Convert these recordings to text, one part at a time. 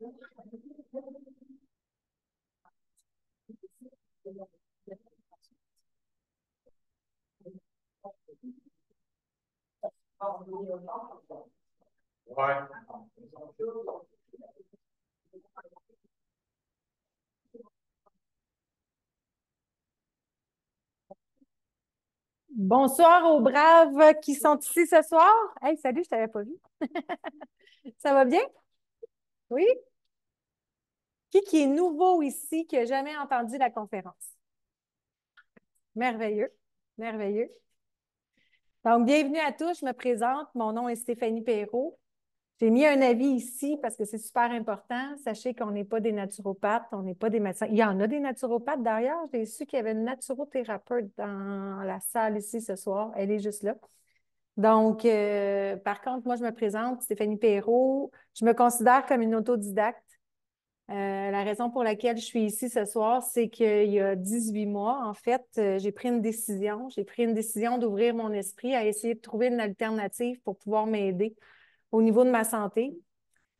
Ouais. Bonsoir aux braves qui sont ici ce soir. Hey, salut, je t'avais pas vu. Ça va bien? Oui? Qui est nouveau ici, qui n'a jamais entendu la conférence? Merveilleux, merveilleux. Donc, bienvenue à tous. Je me présente. Mon nom est Stéphanie Perrault. J'ai mis un avis ici parce que c'est super important. Sachez qu'on n'est pas des naturopathes, on n'est pas des médecins. Il y en a des naturopathes d'ailleurs. J'ai su qu'il y avait une naturothérapeute dans la salle ici ce soir. Elle est juste là. Donc, par contre, moi, je me présente, Stéphanie Perrault. Je me considère comme une autodidacte. La raison pour laquelle je suis ici ce soir, c'est qu'il y a 18 mois, en fait, j'ai pris une décision. J'ai pris une décision d'ouvrir mon esprit à essayer de trouver une alternative pour pouvoir m'aider au niveau de ma santé.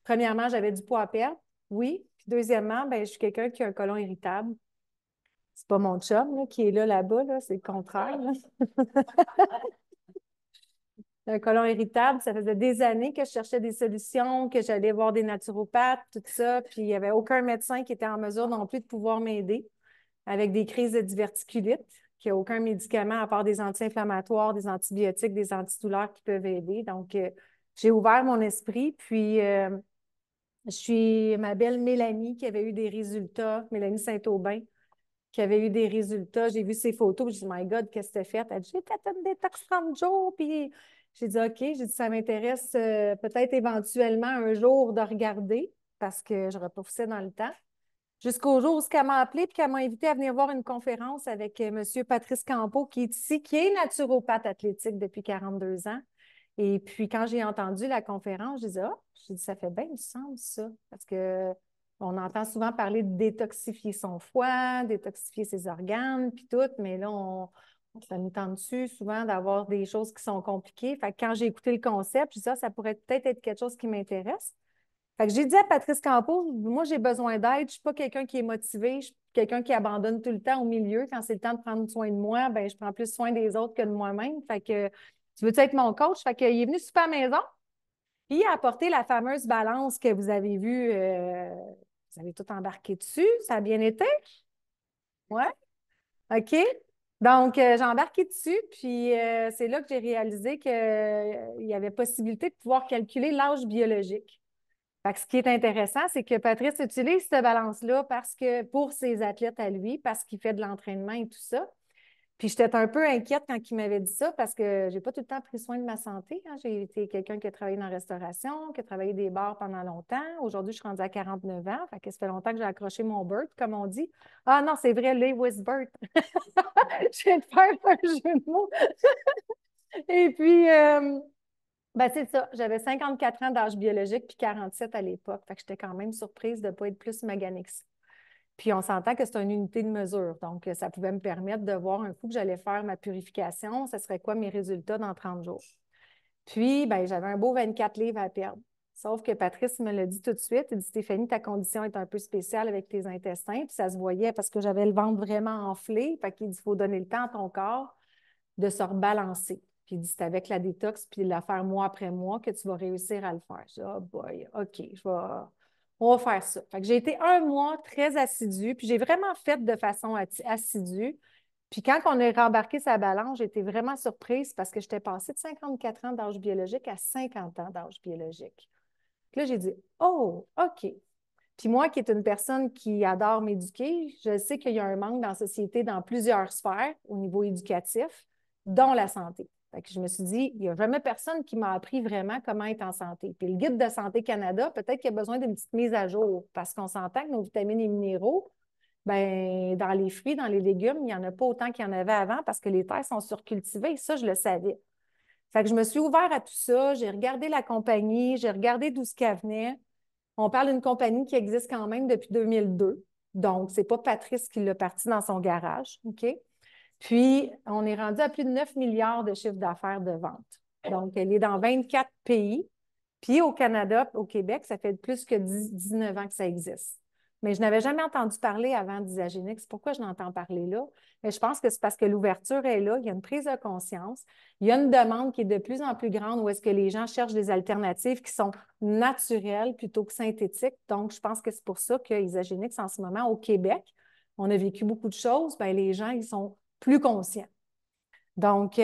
Premièrement, j'avais du poids à perdre, oui. Puis deuxièmement, ben, je suis quelqu'un qui a un côlon irritable. C'est pas mon chum là, qui est là-bas, là, c'est le contraire. Là. Un côlon irritable, ça faisait des années que je cherchais des solutions, que j'allais voir des naturopathes, tout ça, puis il n'y avait aucun médecin qui était en mesure non plus de pouvoir m'aider avec des crises de diverticulite, qu'il n'y a aucun médicament à part des anti-inflammatoires, des antibiotiques, des antidouleurs qui peuvent aider. Donc, j'ai ouvert mon esprit, puis je suis ma belle Mélanie qui avait eu des résultats, Mélanie Saint-Aubin, qui avait eu des résultats. J'ai vu ses photos, j'ai dit, My God, qu'est-ce que tu as fait? Elle a dit, j'ai fait une détox 30 jours, puis j'ai dit, OK, j'ai dit, ça m'intéresse peut-être éventuellement un jour de regarder parce que je repoussais dans le temps. Jusqu'au jour où elle m'a appelé et qu'elle m'a invité à venir voir une conférence avec M. Patrice Campeau, qui est ici, qui est naturopathe athlétique depuis 42 ans. Et puis, quand j'ai entendu la conférence, je disais, ah, j'ai dit, ça fait bien du sens, ça. Parce que on entend souvent parler de détoxifier son foie, détoxifier ses organes, puis tout, mais là, ça nous tente dessus souvent d'avoir des choses qui sont compliquées. Fait que quand j'ai écouté le concept, je disais, ah, ça pourrait peut-être être quelque chose qui m'intéresse. Fait que j'ai dit à Patrice Campos, moi, j'ai besoin d'aide. Je ne suis pas quelqu'un qui est motivé. Je suis quelqu'un qui abandonne tout le temps au milieu. Quand c'est le temps de prendre soin de moi, ben, je prends plus soin des autres que de moi-même. Fait que tu veux être mon coach? Fait qu'il est venu super à la maison, puis il a apporté la fameuse balance que vous avez vue. Vous avez tout embarqué dessus. Ça a bien été? Ouais. OK. Donc, j'ai embarqué dessus, puis c'est là que j'ai réalisé qu'il y avait possibilité de pouvoir calculer l'âge biologique. Fait que ce qui est intéressant, c'est que Patrice utilise cette balance-là parce que pour ses athlètes à lui, parce qu'il fait de l'entraînement et tout ça. Puis j'étais un peu inquiète quand il m'avait dit ça parce que j'ai pas tout le temps pris soin de ma santé. Hein. J'ai été quelqu'un qui a travaillé dans la restauration, qui a travaillé des bars pendant longtemps. Aujourd'hui, je suis rendue à 49 ans. Fait que ça fait longtemps que j'ai accroché mon Burt, comme on dit. Ah non, c'est vrai, Lewis Burt. Je viens de faire un jeu de mots. Et puis, ben, c'est ça. J'avais 54 ans d'âge biologique puis 47 à l'époque. Fait que j'étais quand même surprise de ne pas être plus maganée que ça. Puis on s'entend que c'est une unité de mesure. Donc, ça pouvait me permettre de voir un coup que j'allais faire ma purification, ce serait quoi mes résultats dans 30 jours. Puis, ben, j'avais un beau 24 livres à perdre. Sauf que Patrice me l'a dit tout de suite. Il dit, Stéphanie, ta condition est un peu spéciale avec tes intestins. Puis ça se voyait parce que j'avais le ventre vraiment enflé. Fait qu'il dit, il faut donner le temps à ton corps de se rebalancer. Puis il dit, c'est avec la détox, puis la faire mois après mois que tu vas réussir à le faire. Je dis, oh boy, OK, on va faire ça. Fait que j'ai été un mois très assidue, puis j'ai vraiment fait de façon assidue. Puis quand on a rembarqué sa balance, j'ai été vraiment surprise parce que j'étais passée de 54 ans d'âge biologique à 50 ans d'âge biologique. Puis là, j'ai dit, oh, OK. Puis moi, qui est une personne qui adore m'éduquer, je sais qu'il y a un manque dans la société dans plusieurs sphères au niveau éducatif, dont la santé. Fait que je me suis dit, il n'y a jamais personne qui m'a appris vraiment comment être en santé. Puis le guide de Santé Canada, peut-être qu'il y a besoin d'une petite mise à jour parce qu'on s'entend que nos vitamines et minéraux, ben, dans les fruits, dans les légumes, il n'y en a pas autant qu'il y en avait avant parce que les terres sont surcultivées. Ça, je le savais. Fait que je me suis ouvert à tout ça. J'ai regardé la compagnie, j'ai regardé d'où ce qu'elle venait. On parle d'une compagnie qui existe quand même depuis 2002. Donc, ce n'est pas Patrice qui l'a parti dans son garage. OK? Puis, on est rendu à plus de 9 milliards de chiffre d'affaires de vente. Donc, elle est dans 24 pays. Puis au Canada, au Québec, ça fait plus que 19 ans que ça existe. Mais je n'avais jamais entendu parler avant d'Isagénix. Pourquoi je n'entends parler là? Mais je pense que c'est parce que l'ouverture est là, il y a une prise de conscience, il y a une demande qui est de plus en plus grande où est-ce que les gens cherchent des alternatives qui sont naturelles plutôt que synthétiques. Donc, je pense que c'est pour ça que Isagénix, en ce moment, au Québec, on a vécu beaucoup de choses, bien, les gens, ils sont plus conscients. Donc,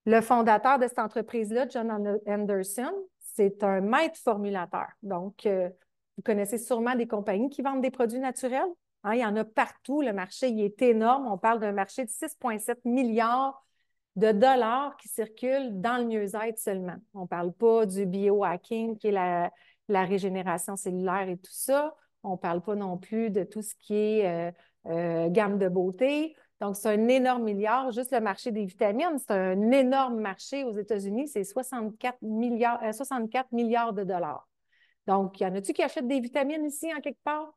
le fondateur de cette entreprise-là, John Anderson, c'est un maître formulateur. Donc, vous connaissez sûrement des compagnies qui vendent des produits naturels. Hein, il y en a partout. Le marché, il est énorme. On parle d'un marché de 6,7 milliards de dollars qui circulent dans le mieux-être seulement. On ne parle pas du biohacking, qui est la régénération cellulaire et tout ça. On ne parle pas non plus de tout ce qui est gamme de beauté. Donc, c'est un énorme milliard. Juste le marché des vitamines, c'est un énorme marché aux États-Unis. C'est 64 milliards de dollars. Donc, y en a-tu qui achètent des vitamines ici, en quelque part?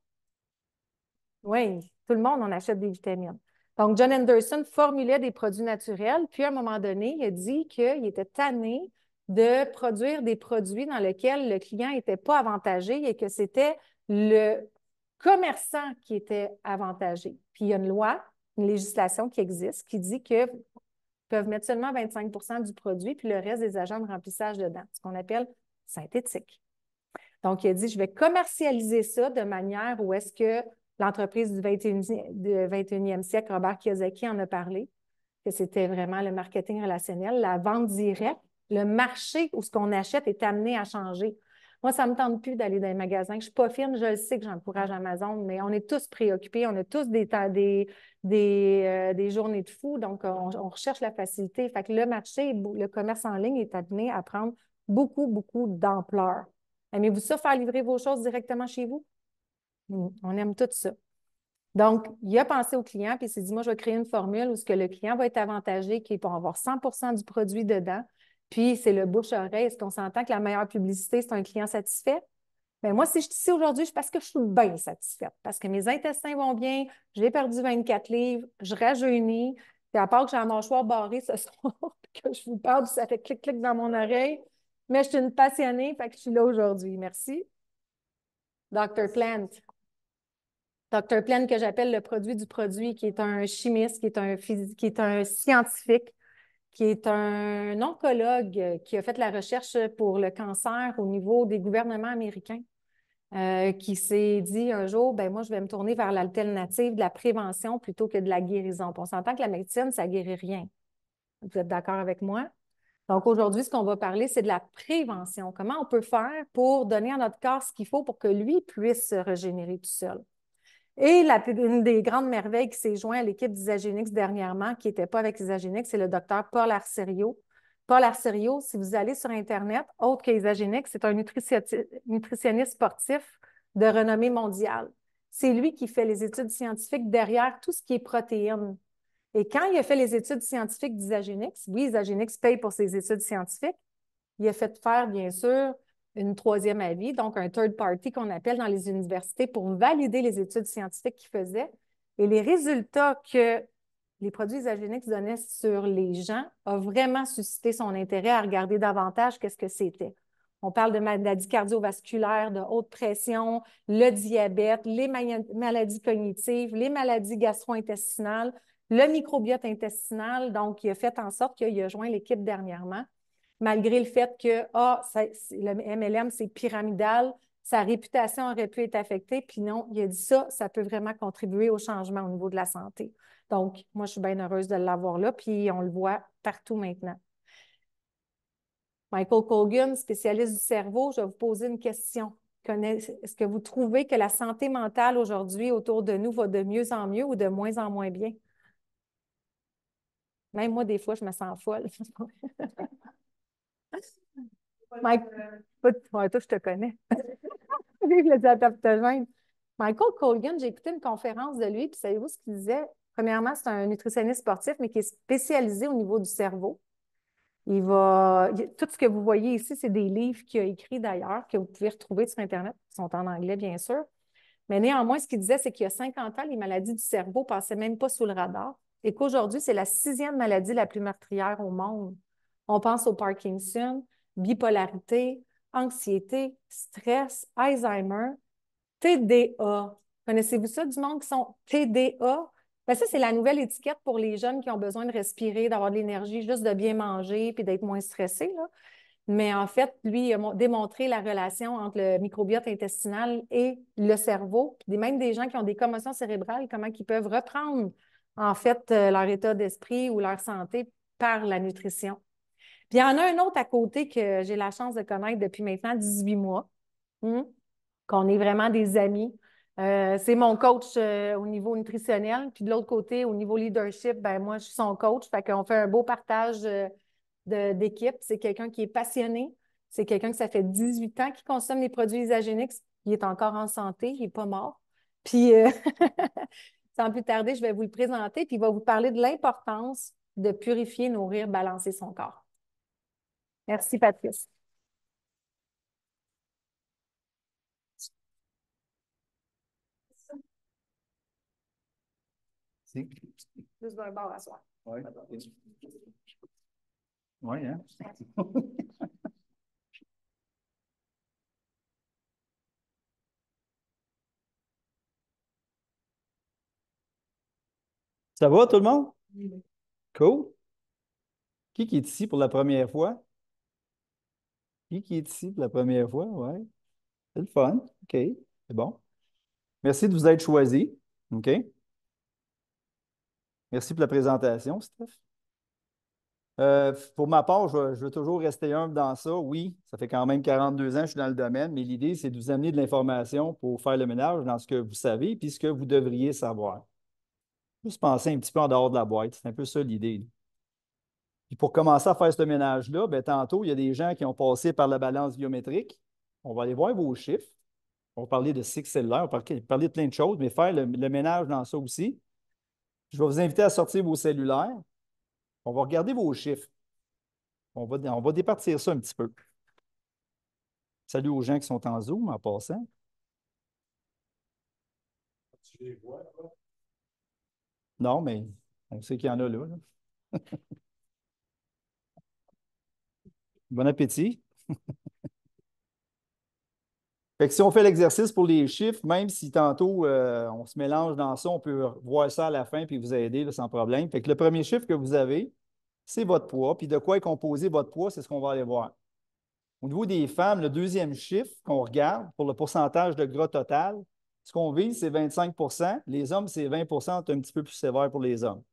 Oui, tout le monde en achète des vitamines. Donc, John Anderson formulait des produits naturels, puis à un moment donné, il a dit qu'il était tanné de produire des produits dans lesquels le client n'était pas avantagé et que c'était le commerçant qui était avantagé. Puis il y a une loi, une législation qui existe qui dit qu'ils peuvent mettre seulement 25 du produit, puis le reste des agents de remplissage dedans, ce qu'on appelle synthétique. Donc, il a dit, je vais commercialiser ça de manière où est-ce que l'entreprise du 21e siècle, Robert Kiyosaki en a parlé, que c'était vraiment le marketing relationnel, la vente directe, le marché où ce qu'on achète est amené à changer. Moi, ça ne me tente plus d'aller dans les magasins. Je ne suis pas fine, je le sais que j'encourage Amazon, mais on est tous préoccupés, on a tous des journées de fou, donc on recherche la facilité. Fait que le marché, le commerce en ligne est amené à prendre beaucoup, beaucoup d'ampleur. Aimez-vous ça, faire livrer vos choses directement chez vous? On aime tout ça. Donc, il a pensé au client, puis il s'est dit, moi, je vais créer une formule où ce que le client va être avantagé, qu'il va avoir 100 du produit dedans, puis c'est le bouche-oreille. Est-ce qu'on s'entend que la meilleure publicité, c'est un client satisfait? Bien, moi, si je suis ici aujourd'hui, c'est parce que je suis bien satisfaite, parce que mes intestins vont bien, j'ai perdu 24 livres, je rajeunis, puis à part que j'ai la mâchoire barrée ce soir, que je vous parle, ça fait clic-clic dans mon oreille, mais je suis une passionnée, fait que je suis là aujourd'hui. Merci. Dr. Plant. Dr. Plant, que j'appelle le produit du produit, qui est un chimiste, qui est un scientifique, qui est un oncologue qui a fait la recherche pour le cancer au niveau des gouvernements américains, qui s'est dit un jour, ben moi, je vais me tourner vers l'alternative de la prévention plutôt que de la guérison. Puis on s'entend que la médecine, ça ne guérit rien. Vous êtes d'accord avec moi? Donc aujourd'hui, ce qu'on va parler, c'est de la prévention. Comment on peut faire pour donner à notre corps ce qu'il faut pour que lui puisse se régénérer tout seul. Et une des grandes merveilles qui s'est joint à l'équipe d'Isagénix dernièrement, qui n'était pas avec Isagénix, c'est le docteur Paul Arserio. Paul Arserio, si vous allez sur Internet, autre qu'Isagénix, c'est un nutritionniste sportif de renommée mondiale. C'est lui qui fait les études scientifiques derrière tout ce qui est protéines. Et quand il a fait les études scientifiques d'Isagénix, oui, Isagénix paye pour ses études scientifiques, il a fait faire, bien sûr, une troisième avis, donc un third party qu'on appelle dans les universités pour valider les études scientifiques qu'il faisait. Et les résultats que les produits Isagénix donnaient sur les gens ont vraiment suscité son intérêt à regarder davantage qu'est-ce que c'était. On parle de maladies cardiovasculaires, de haute pression, le diabète, les maladies cognitives, les maladies gastro-intestinales, le microbiote intestinal. Donc, il a fait en sorte qu'il a joint l'équipe dernièrement, malgré le fait que le MLM, c'est pyramidal, sa réputation aurait pu être affectée. Puis non, il a dit ça peut vraiment contribuer au changement au niveau de la santé. Donc, moi, je suis bien heureuse de l'avoir là, puis on le voit partout maintenant. Michael Colgan, spécialiste du cerveau, je vais vous poser une question. Est-ce que vous trouvez que la santé mentale aujourd'hui autour de nous va de mieux en mieux ou de moins en moins bien? Même moi, des fois, je me sens folle. Mike, toi, je te connais. Vive les adaptogènes. Michael Colgan, j'ai écouté une conférence de lui, puis savez-vous ce qu'il disait? Premièrement, c'est un nutritionniste sportif, mais qui est spécialisé au niveau du cerveau. Tout ce que vous voyez ici, c'est des livres qu'il a écrits d'ailleurs, que vous pouvez retrouver sur Internet, qui sont en anglais, bien sûr. Mais néanmoins, ce qu'il disait, c'est qu'il y a 50 ans, les maladies du cerveau ne passaient même pas sous le radar et qu'aujourd'hui, c'est la 6e maladie la plus meurtrière au monde. On pense au Parkinson, bipolarité, anxiété, stress, Alzheimer, TDA. Connaissez-vous ça du monde qui sont TDA? Ben ça, c'est la nouvelle étiquette pour les jeunes qui ont besoin de respirer, d'avoir de l'énergie, juste de bien manger puis d'être moins stressés, là. Mais en fait, lui, il a démontré la relation entre le microbiote intestinal et le cerveau. Puis même des gens qui ont des commotions cérébrales, comment ils peuvent reprendre, en fait, leur état d'esprit ou leur santé par la nutrition. Puis il y en a un autre à côté que j'ai la chance de connaître depuis maintenant 18 mois, qu'on est vraiment des amis. C'est mon coach au niveau nutritionnel. Puis de l'autre côté, au niveau leadership, ben moi, je suis son coach. Fait qu'on fait un beau partage d'équipe. C'est quelqu'un qui est passionné. C'est quelqu'un que ça fait 18 ans qu'il consomme des produits isogéniques. Il est encore en santé, il n'est pas mort. Puis, sans plus tarder, je vais vous le présenter. Puis, il va vous parler de l'importance de purifier, nourrir, balancer son corps. Merci, Patrice. Si. Juste d'un bord à soi. Oui. Oui, hein? Ça va, tout le monde? Cool. Qui est ici pour la première fois? Qui est ici pour la première fois? Oui. C'est le fun. OK. C'est bon. Merci de vous être choisi. OK. Merci pour la présentation, Steph. Pour ma part, je veux toujours rester humble dans ça. Oui, ça fait quand même 42 ans que je suis dans le domaine, mais l'idée, c'est de vous amener de l'information pour faire le ménage dans ce que vous savez et ce que vous devriez savoir. Juste penser un petit peu en dehors de la boîte. C'est un peu ça l'idée. Puis pour commencer à faire ce ménage-là, bien, tantôt, il y a des gens qui ont passé par la balance biométrique. On va aller voir vos chiffres. On va parler de cycle cellulaire, on va parler de plein de choses, mais faire le ménage dans ça aussi. Je vais vous inviter à sortir vos cellulaires. On va regarder vos chiffres. On va départir ça un petit peu. Salut aux gens qui sont en Zoom en passant. Tu les vois, là? Non, mais on sait qu'il y en a là. Bon appétit. Fait que si on fait l'exercice pour les chiffres, même si tantôt on se mélange dans ça, on peut voir ça à la fin puis vous aider là, sans problème. Fait que le premier chiffre que vous avez, c'est votre poids. Puis de quoi est composé votre poids, c'est ce qu'on va aller voir. Au niveau des femmes, le deuxième chiffre qu'on regarde pour le pourcentage de gras total, ce qu'on vise, c'est 25 %. Les hommes, c'est 20 %, c'est un petit peu plus sévère pour les hommes.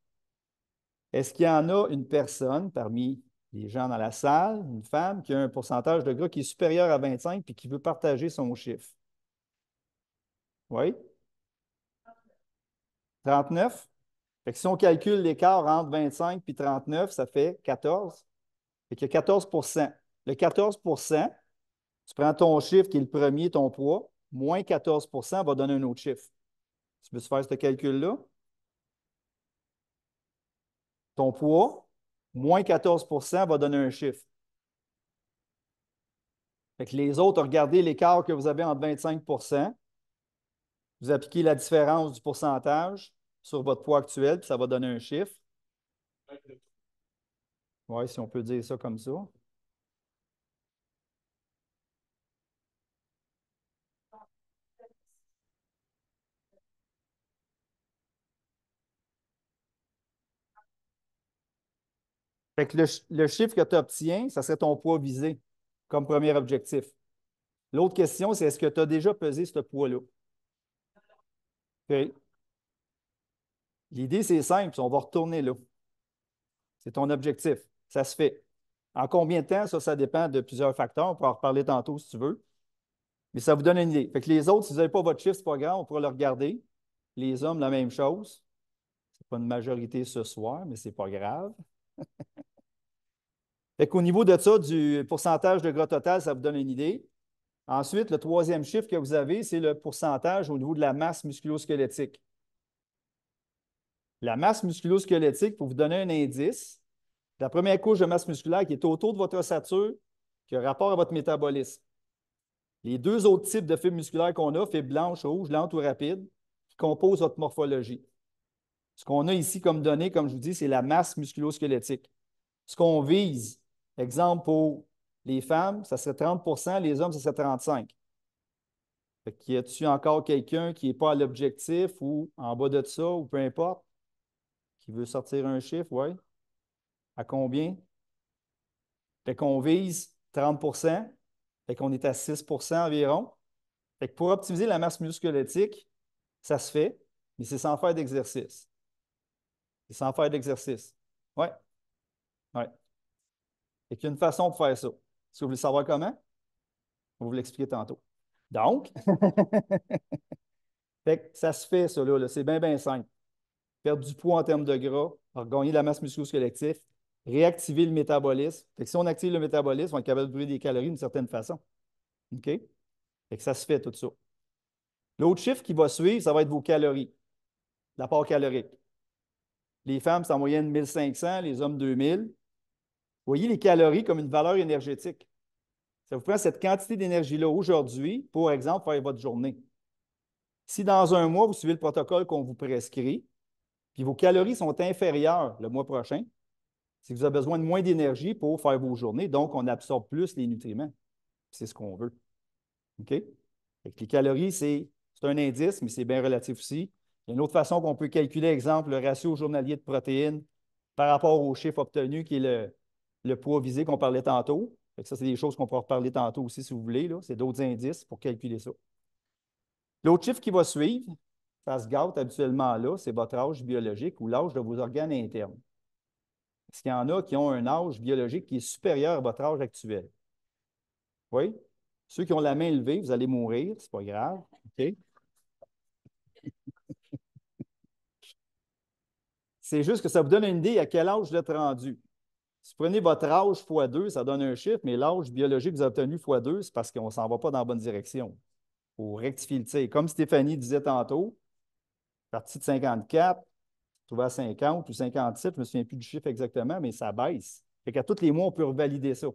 Est-ce qu'il y en a une personne parmi les gens dans la salle, une femme, qui a un pourcentage de gras qui est supérieur à 25 puis qui veut partager son chiffre? Oui? 39? Fait que si on calcule l'écart entre 25 et 39, ça fait 14. Fait qu'il y a 14 %. Le 14 %, tu prends ton chiffre qui est le premier, ton poids, moins 14 % va donner un autre chiffre. Tu peux faire ce calcul-là? Ton poids, moins 14 % va donner un chiffre. Fait que les autres, regardez l'écart que vous avez entre 25 %. Vous appliquez la différence du pourcentage sur votre poids actuel, puis ça va donner un chiffre. Oui, si on peut dire ça comme ça. Fait que le chiffre que tu obtiens, ça serait ton poids visé comme premier objectif. L'autre question, c'est est-ce que tu as déjà pesé ce poids-là? OK. L'idée, c'est simple, on va retourner là. C'est ton objectif. Ça se fait. En combien de temps? Ça dépend de plusieurs facteurs. On pourra en reparler tantôt si tu veux. Mais ça vous donne une idée. Fait que les autres, si vous n'avez pas votre chiffre, ce n'est pas grave, on pourra le regarder. Les hommes, la même chose. Ce n'est pas une majorité ce soir, mais ce n'est pas grave. Fait qu'au niveau de ça, du pourcentage de gras total, ça vous donne une idée. Ensuite, le troisième chiffre que vous avez, c'est le pourcentage au niveau de la masse musculo-squelettique. La masse musculo-squelettique, pour vous donner un indice, la première couche de masse musculaire qui est autour de votre ossature, qui a rapport à votre métabolisme. Les deux autres types de fibres musculaires qu'on a, fibres blanches, rouges, lentes ou rapides, qui composent votre morphologie. Ce qu'on a ici comme données, comme je vous dis, c'est la masse musculo-squelettique. Ce qu'on vise, exemple pour Les femmes, ça serait 30 %, les hommes, ça serait 35 %. Fait qu'il y a-tu encore quelqu'un qui n'est pas à l'objectif ou en bas de ça, ou peu importe, qui veut sortir un chiffre, oui? À combien? Fait qu'on vise 30 %, fait qu'on est à 6 % environ. Fait que pour optimiser la masse musculolytique, ça se fait, mais c'est sans faire d'exercice. C'est sans faire d'exercice. Oui, oui. Fait qu'il y a une façon de faire ça. Est-ce que vous voulez savoir comment? Je vais vous l'expliquer tantôt. Donc, fait que ça se fait, ça, là. C'est bien, bien simple. Perdre du poids en termes de gras, regagner la masse musculo-squelettique, réactiver le métabolisme. Fait que si on active le métabolisme, on est capable de brûler des calories d'une certaine façon. OK? Fait que ça se fait, tout ça. L'autre chiffre qui va suivre, ça va être vos calories, l'apport calorique. Les femmes, c'est en moyenne 1500, les hommes 2000. Vous voyez les calories comme une valeur énergétique. Ça vous prend cette quantité d'énergie-là aujourd'hui, pour exemple, faire votre journée. Si dans un mois, vous suivez le protocole qu'on vous prescrit, puis vos calories sont inférieures le mois prochain, c'est que vous avez besoin de moins d'énergie pour faire vos journées, donc on absorbe plus les nutriments. C'est ce qu'on veut. OK? Fait que les calories, c'est un indice, mais c'est bien relatif aussi. Il y a une autre façon qu'on peut calculer, exemple, le ratio journalier de protéines par rapport au chiffre obtenu, qui est le poids visé qu'on parlait tantôt. Fait que ça, c'est des choses qu'on pourra reparler tantôt aussi, si vous voulez. C'est d'autres indices pour calculer ça. L'autre chiffre qui va suivre, ça se gâte habituellement là, c'est votre âge biologique ou l'âge de vos organes internes. Est-ce qu'il y en a qui ont un âge biologique qui est supérieur à votre âge actuel? Oui? Ceux qui ont la main levée, vous allez mourir, c'est pas grave. OK? C'est juste que ça vous donne une idée à quel âge vous êtes rendu. Si vous prenez votre âge x 2, ça donne un chiffre, mais l'âge biologique que vous avez obtenu x 2, c'est parce qu'on ne s'en va pas dans la bonne direction. Il faut rectifier le tir. Comme Stéphanie disait tantôt, partie de 54, trouvé à 50 ou 57, je ne me souviens plus du chiffre exactement, mais ça baisse. Fait qu'à tous les mois, on peut revalider ça.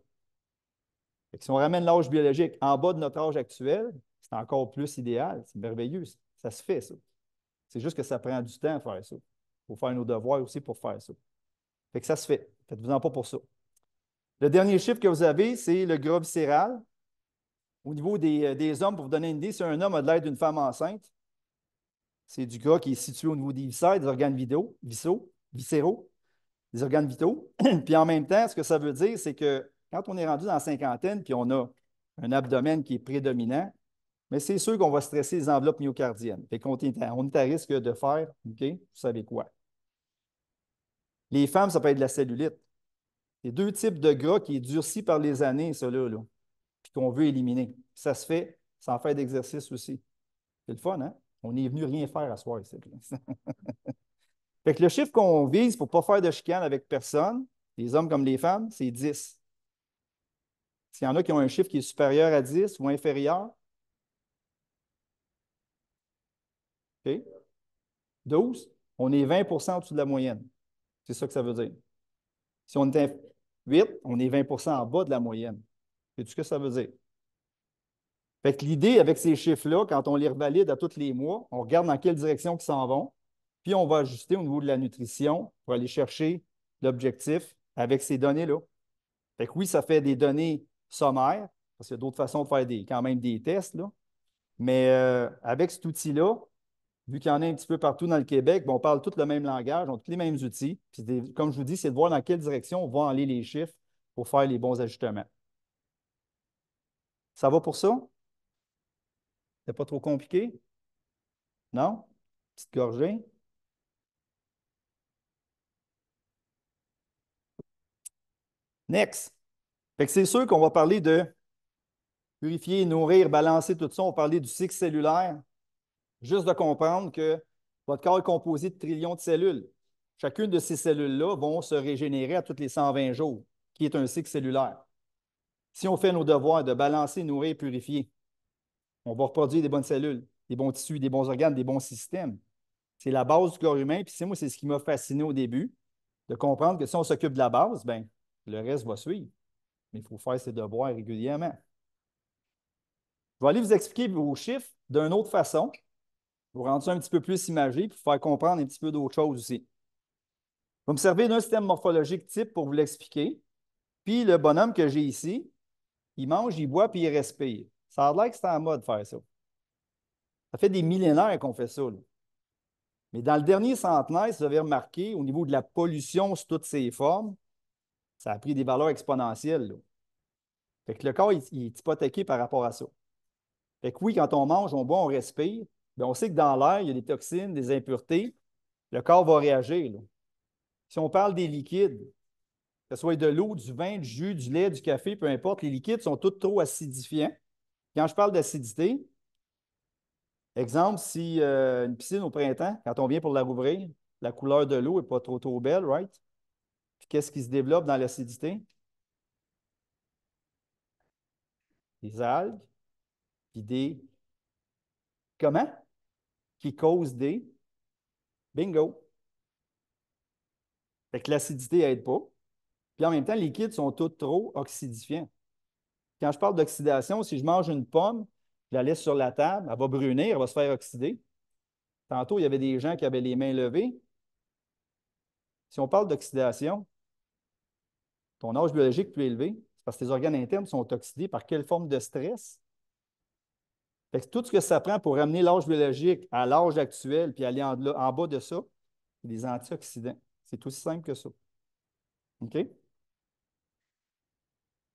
Fait que si on ramène l'âge biologique en bas de notre âge actuel, c'est encore plus idéal. C'est merveilleux. Ça se fait, ça. C'est juste que ça prend du temps à faire ça. Il faut faire nos devoirs aussi pour faire ça. Fait que ça se fait. Faites-vous-en pas pour ça. Le dernier chiffre que vous avez, c'est le gras viscéral. Au niveau des hommes, pour vous donner une idée, si un homme a de l'air d'une femme enceinte, c'est du gras qui est situé au niveau des viscères, des organes viscéraux, des organes vitaux. Puis en même temps, ce que ça veut dire, c'est que quand on est rendu dans la cinquantaine, puis on a un abdomen qui est prédominant, mais c'est sûr qu'on va stresser les enveloppes myocardiennes. Fait qu'on est à risque de faire, OK, vous savez quoi? Les femmes, ça peut être de la cellulite. Il y a deux types de gras qui est durci par les années, ça là, puis qu'on veut éliminer. Ça se fait sans faire d'exercice aussi. C'est le fun, hein? On est venu rien faire à soir ici. Fait que le chiffre qu'on vise pour ne pas faire de chicane avec personne, les hommes comme les femmes, c'est 10. S'il y en a qui ont un chiffre qui est supérieur à 10 ou inférieur, OK? 12, on est 20 % au-dessus de la moyenne. C'est ça que ça veut dire. Si on est 8, on est 20 % en bas de la moyenne. C'est tout ce que ça veut dire. Fait que l'idée avec ces chiffres-là, quand on les revalide à tous les mois, on regarde dans quelle direction ils s'en vont, puis on va ajuster au niveau de la nutrition pour aller chercher l'objectif avec ces données-là. Fait que oui, ça fait des données sommaires, parce qu'il y a d'autres façons de faire quand même des tests, là. Mais avec cet outil-là, vu qu'il y en a un petit peu partout dans le Québec, on parle tous le même langage, on a tous les mêmes outils. Puis comme je vous dis, c'est de voir dans quelle direction vont aller les chiffres pour faire les bons ajustements. Ça va pour ça? C'est pas trop compliqué? Non? Petite gorgée? Next. Fait que c'est sûr qu'on va parler de purifier, nourrir, balancer tout ça. On va parler du cycle cellulaire. Juste de comprendre que votre corps est composé de trillions de cellules. Chacune de ces cellules-là vont se régénérer à tous les 120 jours, qui est un cycle cellulaire. Si on fait nos devoirs de balancer, nourrir, purifier, on va reproduire des bonnes cellules, des bons tissus, des bons organes, des bons systèmes. C'est la base du corps humain. Puis moi, c'est ce qui m'a fasciné au début, de comprendre que si on s'occupe de la base, bien, le reste va suivre. Mais il faut faire ses devoirs régulièrement. Je vais aller vous expliquer vos chiffres d'une autre façon, pour rendre ça un petit peu plus imagé, pour faire comprendre un petit peu d'autres choses aussi. Je vais me servir d'un système morphologique type pour vous l'expliquer. Puis le bonhomme que j'ai ici, Il mange, il boit, puis il respire. Ça a l'air que c'est en mode de faire ça. Ça fait des millénaires qu'on fait ça, là. Mais dans le dernier centenaire, si vous avez remarqué, au niveau de la pollution sous toutes ses formes, ça a pris des valeurs exponentielles, là. Fait que le corps, il est hypothéqué par rapport à ça. Fait que oui, quand on mange, on boit, on respire, bien, on sait que dans l'air, il y a des toxines, des impuretés. Le corps va réagir, là. Si on parle des liquides, que ce soit de l'eau, du vin, du jus, du lait, du café, peu importe, les liquides sont tous trop acidifiants. Quand je parle d'acidité, exemple, si une piscine au printemps, quand on vient pour la rouvrir, la couleur de l'eau n'est pas trop belle, right? Puis qu'est-ce qui se développe dans l'acidité? Des algues, puis des... Comment? Qui causent des... Bingo! Fait que l'acidité n'aide pas. Puis en même temps, les liquides sont tous trop oxydifiants. Quand je parle d'oxydation, si je mange une pomme, je la laisse sur la table, elle va brunir, elle va se faire oxyder. Tantôt, il y avait des gens qui avaient les mains levées. Si on parle d'oxydation, ton âge biologique plus élevé, c'est parce que tes organes internes sont oxydés par quelle forme de stress? Fait que tout ce que ça prend pour ramener l'âge biologique à l'âge actuel puis aller en bas de ça, c'est des antioxydants. C'est aussi simple que ça. OK?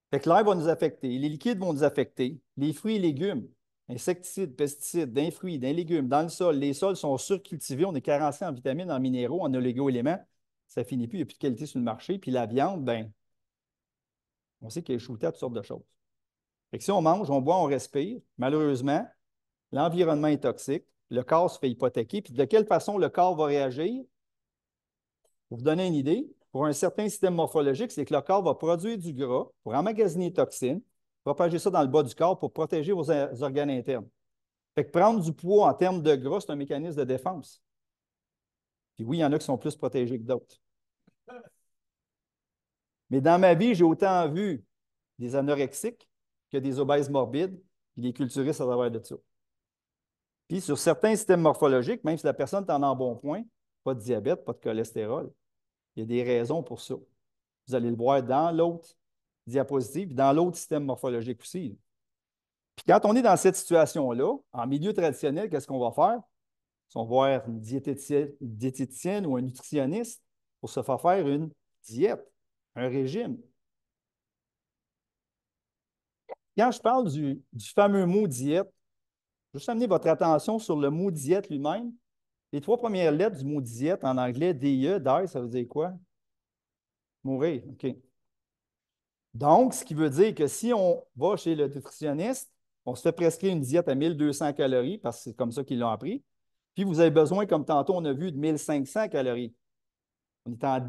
Fait que l'air va nous affecter, les liquides vont nous affecter, les fruits et légumes, insecticides, pesticides, dans les fruits, dans les légumes, dans le sol. Les sols sont surcultivés, on est carencé en vitamines, en minéraux, en oligo-éléments. Ça finit plus, il n'y a plus de qualité sur le marché. Puis la viande, ben, on sait qu'elle est shootée à toutes sortes de choses. Fait que si on mange, on boit, on respire, malheureusement, l'environnement est toxique, le corps se fait hypothéquer. Puis de quelle façon le corps va réagir? Pour vous donner une idée, pour un certain système morphologique, c'est que le corps va produire du gras pour emmagasiner les toxines, propager ça dans le bas du corps pour protéger vos organes internes. Fait que prendre du poids en termes de gras, c'est un mécanisme de défense. Puis oui, il y en a qui sont plus protégés que d'autres. Mais dans ma vie, j'ai autant vu des anorexiques que des obèses morbides, puis des culturistes à travers de ça. Puis sur certains systèmes morphologiques, même si la personne est en embonpoint, pas de diabète, pas de cholestérol, il y a des raisons pour ça. Vous allez le voir dans l'autre diapositive, puis dans l'autre système morphologique aussi. Puis quand on est dans cette situation-là, en milieu traditionnel, qu'est-ce qu'on va faire? On va voir une diététicienne ou un nutritionniste pour se faire une diète, un régime. Quand je parle du fameux mot diète, je vais juste amener votre attention sur le mot diète lui-même. Les trois premières lettres du mot diète en anglais, DIE, die, ça veut dire quoi? Mourir, OK. Donc, ce qui veut dire que si on va chez le nutritionniste, on se fait prescrire une diète à 1200 calories parce que c'est comme ça qu'ils l'ont appris. Puis vous avez besoin, comme tantôt on a vu, de 1500 calories. On est en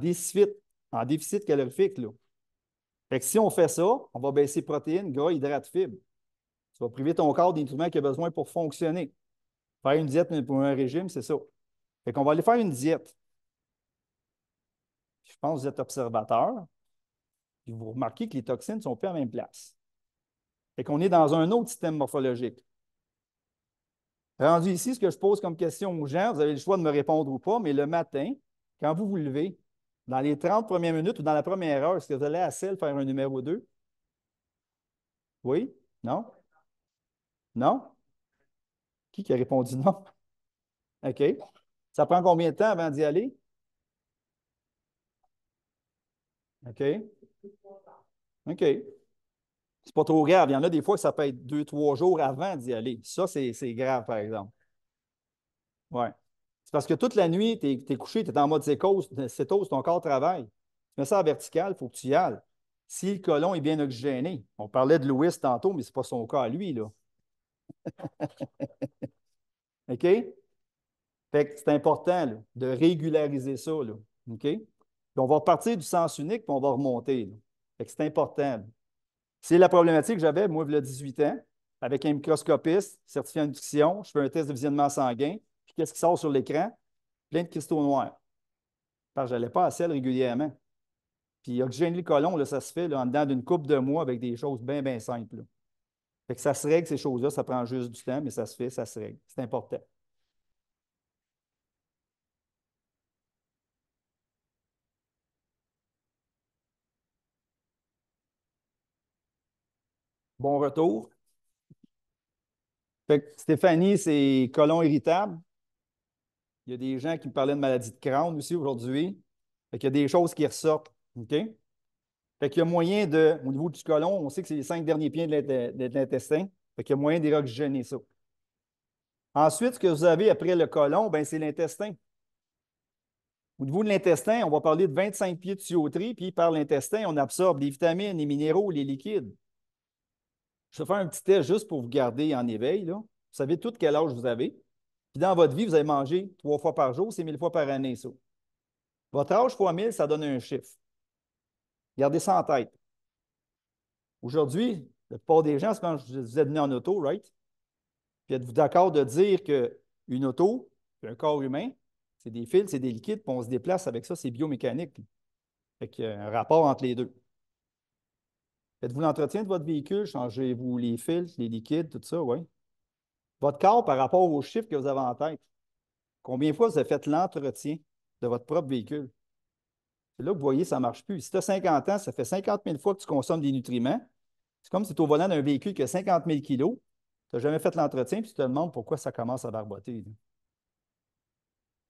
déficit calorifique, là. Fait que si on fait ça, on va baisser protéines, gras, hydrates, fibres. Tu vas priver ton corps des nutriments qu'il a besoin pour fonctionner. Faire une diète pour un régime, c'est ça. Fait qu'on va aller faire une diète. Je pense que vous êtes observateur, puis vous remarquez que les toxines ne sont plus à la même place. Fait qu'on est dans un autre système morphologique. Rendu ici, ce que je pose comme question aux gens, vous avez le choix de me répondre ou pas, mais le matin, quand vous vous levez, dans les 30 premières minutes ou dans la première heure, est-ce que vous allez à celle faire un numéro 2? Oui? Non? Non? Qui a répondu non? OK. Ça prend combien de temps avant d'y aller? OK. OK. C'est pas trop grave. Il y en a des fois que ça peut être 2, 3 jours avant d'y aller. Ça, c'est grave, par exemple. Ouais. C'est parce que toute la nuit, tu es couché, tu es en mode cétose, ton corps travaille. Tu mets ça en vertical, il faut que tu y ailles. Si le côlon est bien oxygéné, on parlait de Louis tantôt, mais ce n'est pas son cas à lui, là. OK? Fait que c'est important là, de régulariser ça, là. OK? Puis on va repartir du sens unique, puis on va remonter, là. Fait que c'est important, là. C'est la problématique que j'avais, moi, il y a 18 ans, avec un microscopiste certifié en nutrition. Je fais un test de visionnement sanguin. Puis qu'est-ce qui sort sur l'écran? Plein de cristaux noirs. Parce que je n'allais pas à selle régulièrement. Puis oxygéner le côlon, là, ça se fait là, en dedans d'une couple de mois avec des choses bien, bien simples, là. Fait que ça se règle, ces choses-là. Ça prend juste du temps, mais ça se fait, ça se règle. C'est important. Bon retour. Fait que Stéphanie, c'est côlon irritable. Il y a des gens qui me parlaient de maladie de Crohn aussi aujourd'hui. Fait qu'il y a des choses qui ressortent. OK? Fait qu'il y a moyen de, au niveau du côlon, on sait que c'est les 5 derniers pieds de l'intestin. Fait qu'il y a moyen d'oxygéner ça. Ensuite, ce que vous avez après le côlon, ben, c'est l'intestin. Au niveau de l'intestin, on va parler de 25 pieds de tuyauterie, puis par l'intestin, on absorbe les vitamines, les minéraux, les liquides. Je vais faire un petit test juste pour vous garder en éveil, là. Vous savez tout quel âge vous avez. Puis dans votre vie, vous avez mangé 3 fois par jour, c'est 1000 fois par année, ça. Votre âge fois 1000, ça donne un chiffre. Gardez ça en tête. Aujourd'hui, la plupart des gens, c'est quand vous êtes venu en auto, right? Puis êtes-vous d'accord de dire qu'une auto, un corps humain, c'est des fils, c'est des liquides, puis on se déplace avec ça, c'est biomécanique. Fait qu'il y a un rapport entre les deux. Faites-vous l'entretien de votre véhicule? Changez-vous les fils, les liquides, tout ça, oui. Votre corps par rapport aux chiffres que vous avez en tête. Combien de fois vous avez fait l'entretien de votre propre véhicule? C'est là que vous voyez, ça ne marche plus. Si tu as 50 ans, ça fait 50 000 fois que tu consommes des nutriments. C'est comme si tu es au volant d'un véhicule qui a 50 000 kilos. Tu n'as jamais fait l'entretien, puis tu te demandes pourquoi ça commence à barboter.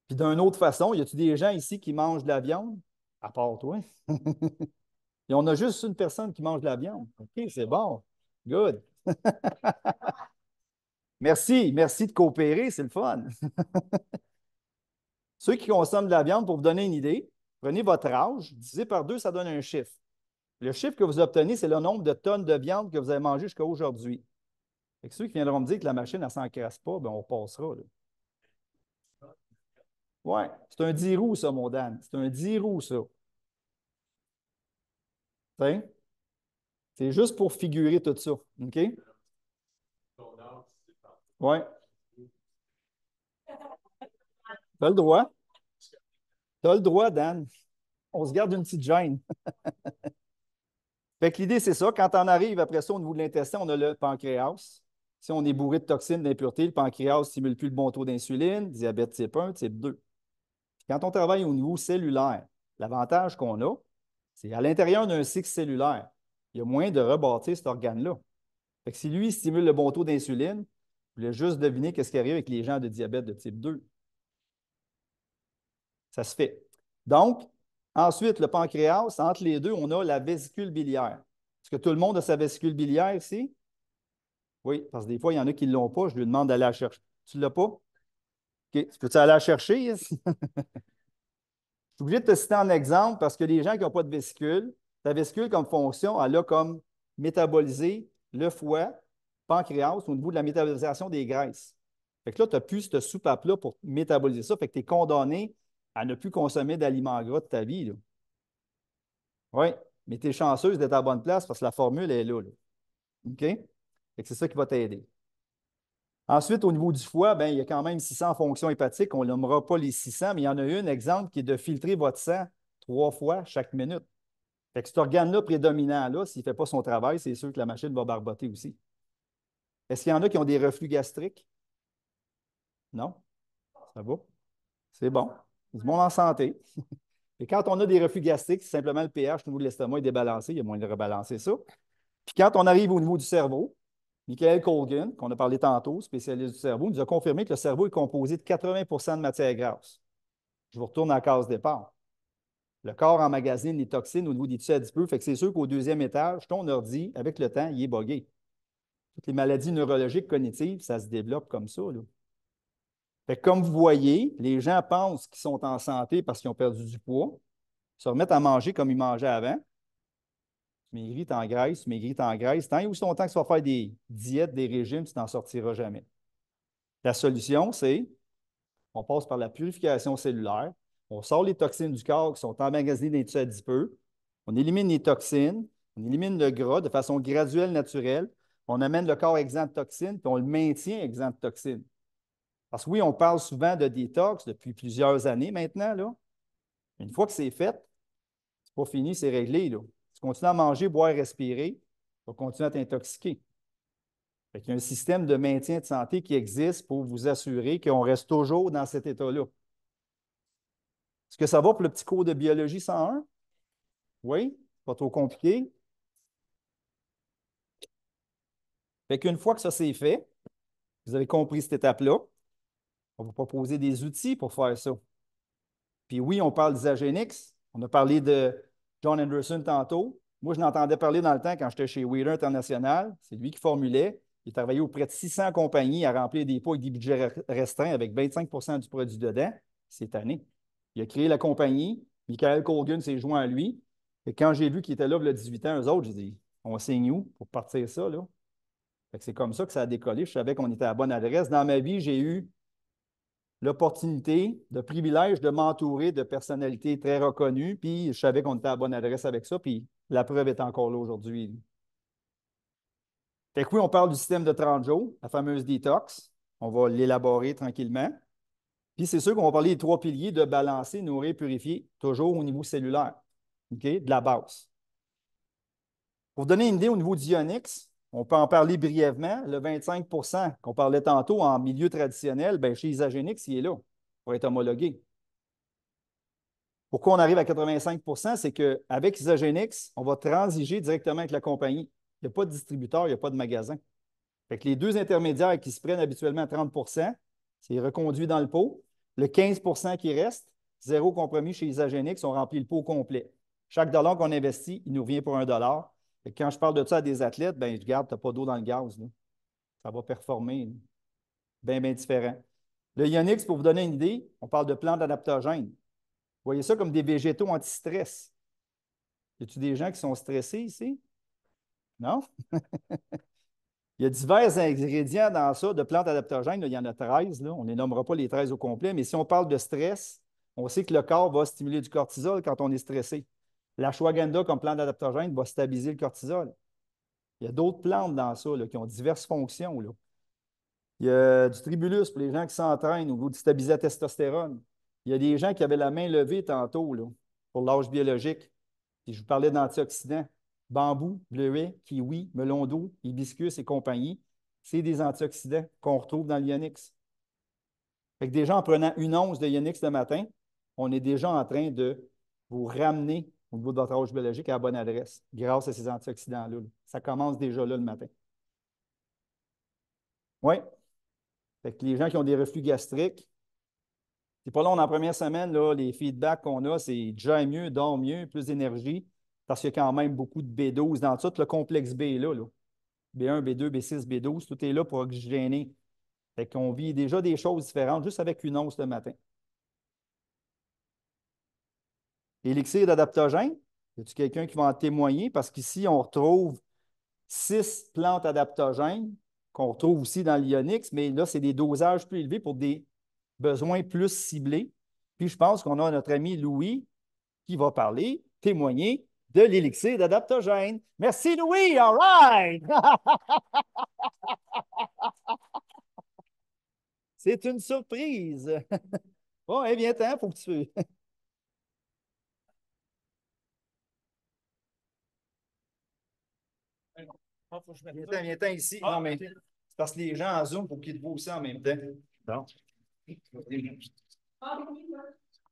Puis d'une autre façon, y a-t-il des gens ici qui mangent de la viande? À part toi. Et on a juste une personne qui mange de la viande. OK, c'est bon. Good. Merci, merci de coopérer, c'est le fun. Ceux qui consomment de la viande, pour vous donner une idée, prenez votre âge, divisé par 2, ça donne un chiffre. Le chiffre que vous obtenez, c'est le nombre de tonnes de viande que vous avez mangé jusqu'à aujourd'hui. Ceux qui viendront me dire que la machine, elle ne s'encrasse pas, bien, on passera. Oui, c'est un 10 roues, ça, mon Dan. C'est un 10 roues, ça. T'sais? C'est juste pour figurer tout ça. OK? Oui. Tu as le droit. Tu as le droit, Dan. On se garde une petite gêne. Fait que l'idée, c'est ça. Quand on arrive après ça, au niveau de l'intestin, on a le pancréas. Si on est bourré de toxines, d'impuretés, le pancréas ne stimule plus le bon taux d'insuline, diabète type 1, type 2. Quand on travaille au niveau cellulaire, l'avantage qu'on a, c'est à l'intérieur d'un cycle cellulaire, il y a moyen de rebâtir cet organe-là. Fait que si lui, il stimule le bon taux d'insuline, vous voulez juste deviner ce qui arrive avec les gens de diabète de type 2. Ça se fait. Donc, ensuite, le pancréas, entre les deux, on a la vésicule biliaire. Est-ce que tout le monde a sa vésicule biliaire ici? Oui, parce que des fois, il y en a qui ne l'ont pas. Je lui demande d'aller la chercher. Tu ne l'as pas? OK. Peux-tu aller la chercher? Je suis obligé de te citer en exemple parce que les gens qui n'ont pas de vésicule, ta vésicule, comme fonction, elle a comme métaboliser le foie, pancréas, au niveau de la métabolisation des graisses. Fait que là, tu n'as plus cette soupape-là pour métaboliser ça. Fait que tu es condamné à ne plus consommer d'aliments gras de ta vie, là. Oui, mais tu es chanceuse d'être à la bonne place parce que la formule est là. OK? Fait que c'est ça qui va t'aider. Ensuite, au niveau du foie, ben, il y a quand même 600 fonctions hépatiques. On ne nommera pas les 600, mais il y en a une, exemple, qui est de filtrer votre sang 3 fois chaque minute. Fait que cet organe-là prédominant-là, s'il ne fait pas son travail, c'est sûr que la machine va barboter aussi. Est-ce qu'il y en a qui ont des reflux gastriques? Non? Ça va? C'est bon. Du monde en santé. Et quand on a des reflux gastriques, c'est simplement le pH au niveau de l'estomac est débalancé, il y a moyen de rebalancer ça. Puis quand on arrive au niveau du cerveau, Michael Colgan, qu'on a parlé tantôt, spécialiste du cerveau, nous a confirmé que le cerveau est composé de 80 de matière grasse. Je vous retourne à la case départ. Le corps emmagasine les toxines au niveau des tissus adipeux, fait que c'est sûr qu'au deuxième étage, ton ordi, avec le temps, il est bogué. Toutes les maladies neurologiques cognitives, ça se développe comme ça, là. Fait que comme vous voyez, les gens pensent qu'ils sont en santé parce qu'ils ont perdu du poids, se remettent à manger comme ils mangeaient avant. Tu maigris, tu engraisses, tu maigris, tu engraisses. Tant et aussi longtemps que tu vas faire des diètes, des régimes, tu n'en sortiras jamais. La solution, c'est on passe par la purification cellulaire, on sort les toxines du corps qui sont emmagasinées dans les tissus adipeux, on élimine les toxines, on élimine le gras de façon graduelle, naturelle, on amène le corps exempt de toxines, puis on le maintient exempt de toxines. Parce que oui, on parle souvent de détox depuis plusieurs années maintenant, là. Une fois que c'est fait, c'est pas fini, c'est réglé, là. Tu continues à manger, boire, respirer, tu vas continuer à t'intoxiquer. Il y a un système de maintien de santé qui existe pour vous assurer qu'on reste toujours dans cet état-là. Est-ce que ça va pour le petit cours de biologie 101? Oui? Pas trop compliqué? Fait qu'une fois que ça c'est fait, vous avez compris cette étape-là, on va proposer des outils pour faire ça. Puis oui, on parle d'Isagénix. On a parlé de John Anderson tantôt. Moi, je l'entendais parler dans le temps quand j'étais chez Wheeler International. C'est lui qui formulait. Il travaillait auprès de 600 compagnies à remplir des pots avec des budgets restreints avec 25 du produit dedans cette année. Il a créé la compagnie. Michael Colgan s'est joint à lui. Et quand j'ai vu qu'il était là, il y a 18 ans, eux autres, j'ai dit, on signe où pour partir ça, là? Fait que c'est comme ça que ça a décollé. Je savais qu'on était à la bonne adresse. Dans ma vie, j'ai eu l'opportunité, le privilège de m'entourer de personnalités très reconnues, puis je savais qu'on était à la bonne adresse avec ça, puis la preuve est encore là aujourd'hui. Fait que oui, on parle du système de 30 jours, la fameuse détox. On va l'élaborer tranquillement. Puis c'est sûr qu'on va parler des 3 piliers de balancer, nourrir, purifier, toujours au niveau cellulaire, OK, de la base. Pour vous donner une idée au niveau d'Ionix, on peut en parler brièvement. Le 25 qu'on parlait tantôt en milieu traditionnel, bien, chez Isagénix, il est là pour être homologué. Pourquoi on arrive à 85 c'est qu'avec Isagénix, on va transiger directement avec la compagnie. Il n'y a pas de distributeur, il n'y a pas de magasin. Fait que les deux intermédiaires qui se prennent habituellement à 30 c'est reconduit dans le pot. Le 15 qui reste, zéro compromis chez Isagénix, on remplit le pot complet. Chaque dollar qu'on investit, il nous revient pour $1. Et quand je parle de ça à des athlètes, ben, regarde, tu n'as pas d'eau dans le gaz. Là. Ça va performer. Bien, bien différent. Le Ionix, pour vous donner une idée, on parle de plantes adaptogènes. Vous voyez ça comme des végétaux anti-stress. Y a-t-il des gens qui sont stressés ici? Non? Il y a divers ingrédients dans ça de plantes adaptogènes. Là, il y en a 13. Là. On ne les nommera pas les 13 au complet, mais si on parle de stress, on sait que le corps va stimuler du cortisol quand on est stressé. L'ashwagandha comme plante adaptogène va stabiliser le cortisol. Il y a d'autres plantes dans ça là, qui ont diverses fonctions. Là. Il y a du tribulus pour les gens qui s'entraînent au niveau de stabiliser la testostérone. Il y a des gens qui avaient la main levée tantôt là, pour l'âge biologique. Puis je vous parlais d'antioxydants. Bambou, bleuet, kiwi, melon d'eau, hibiscus et compagnie. C'est des antioxydants qu'on retrouve dans l'Ionix. Fait que déjà, en prenant une once de Ionix le matin, on est déjà en train de vous ramener au niveau de votre âge biologique à la bonne adresse grâce à ces antioxydants-là. Ça commence déjà là le matin. Oui. Fait que les gens qui ont des reflux gastriques, c'est pas long, dans la première semaine, là, les feedbacks qu'on a, c'est déjà mieux, dors mieux, plus d'énergie, parce qu'il y a quand même beaucoup de B12 dans tout le complexe B là. B1, B2, B6, B12, tout est là pour oxygéner. Fait qu'on vit déjà des choses différentes juste avec une once le matin. Élixir d'adaptogène, y a-t-il quelqu'un qui va en témoigner? Parce qu'ici, on retrouve 6 plantes adaptogènes qu'on retrouve aussi dans l'Ionix, mais là, c'est des dosages plus élevés pour des besoins plus ciblés. Puis je pense qu'on a notre ami Louis qui va parler, témoigner de l'élixir d'adaptogène. Merci Louis, all right! C'est une surprise. Bon, eh bien, il faut que tu... Viens-t'en ici. Non, mais c'est parce que les gens en Zoom, il faut qu'ils te voient aussi en même temps. Bon. Je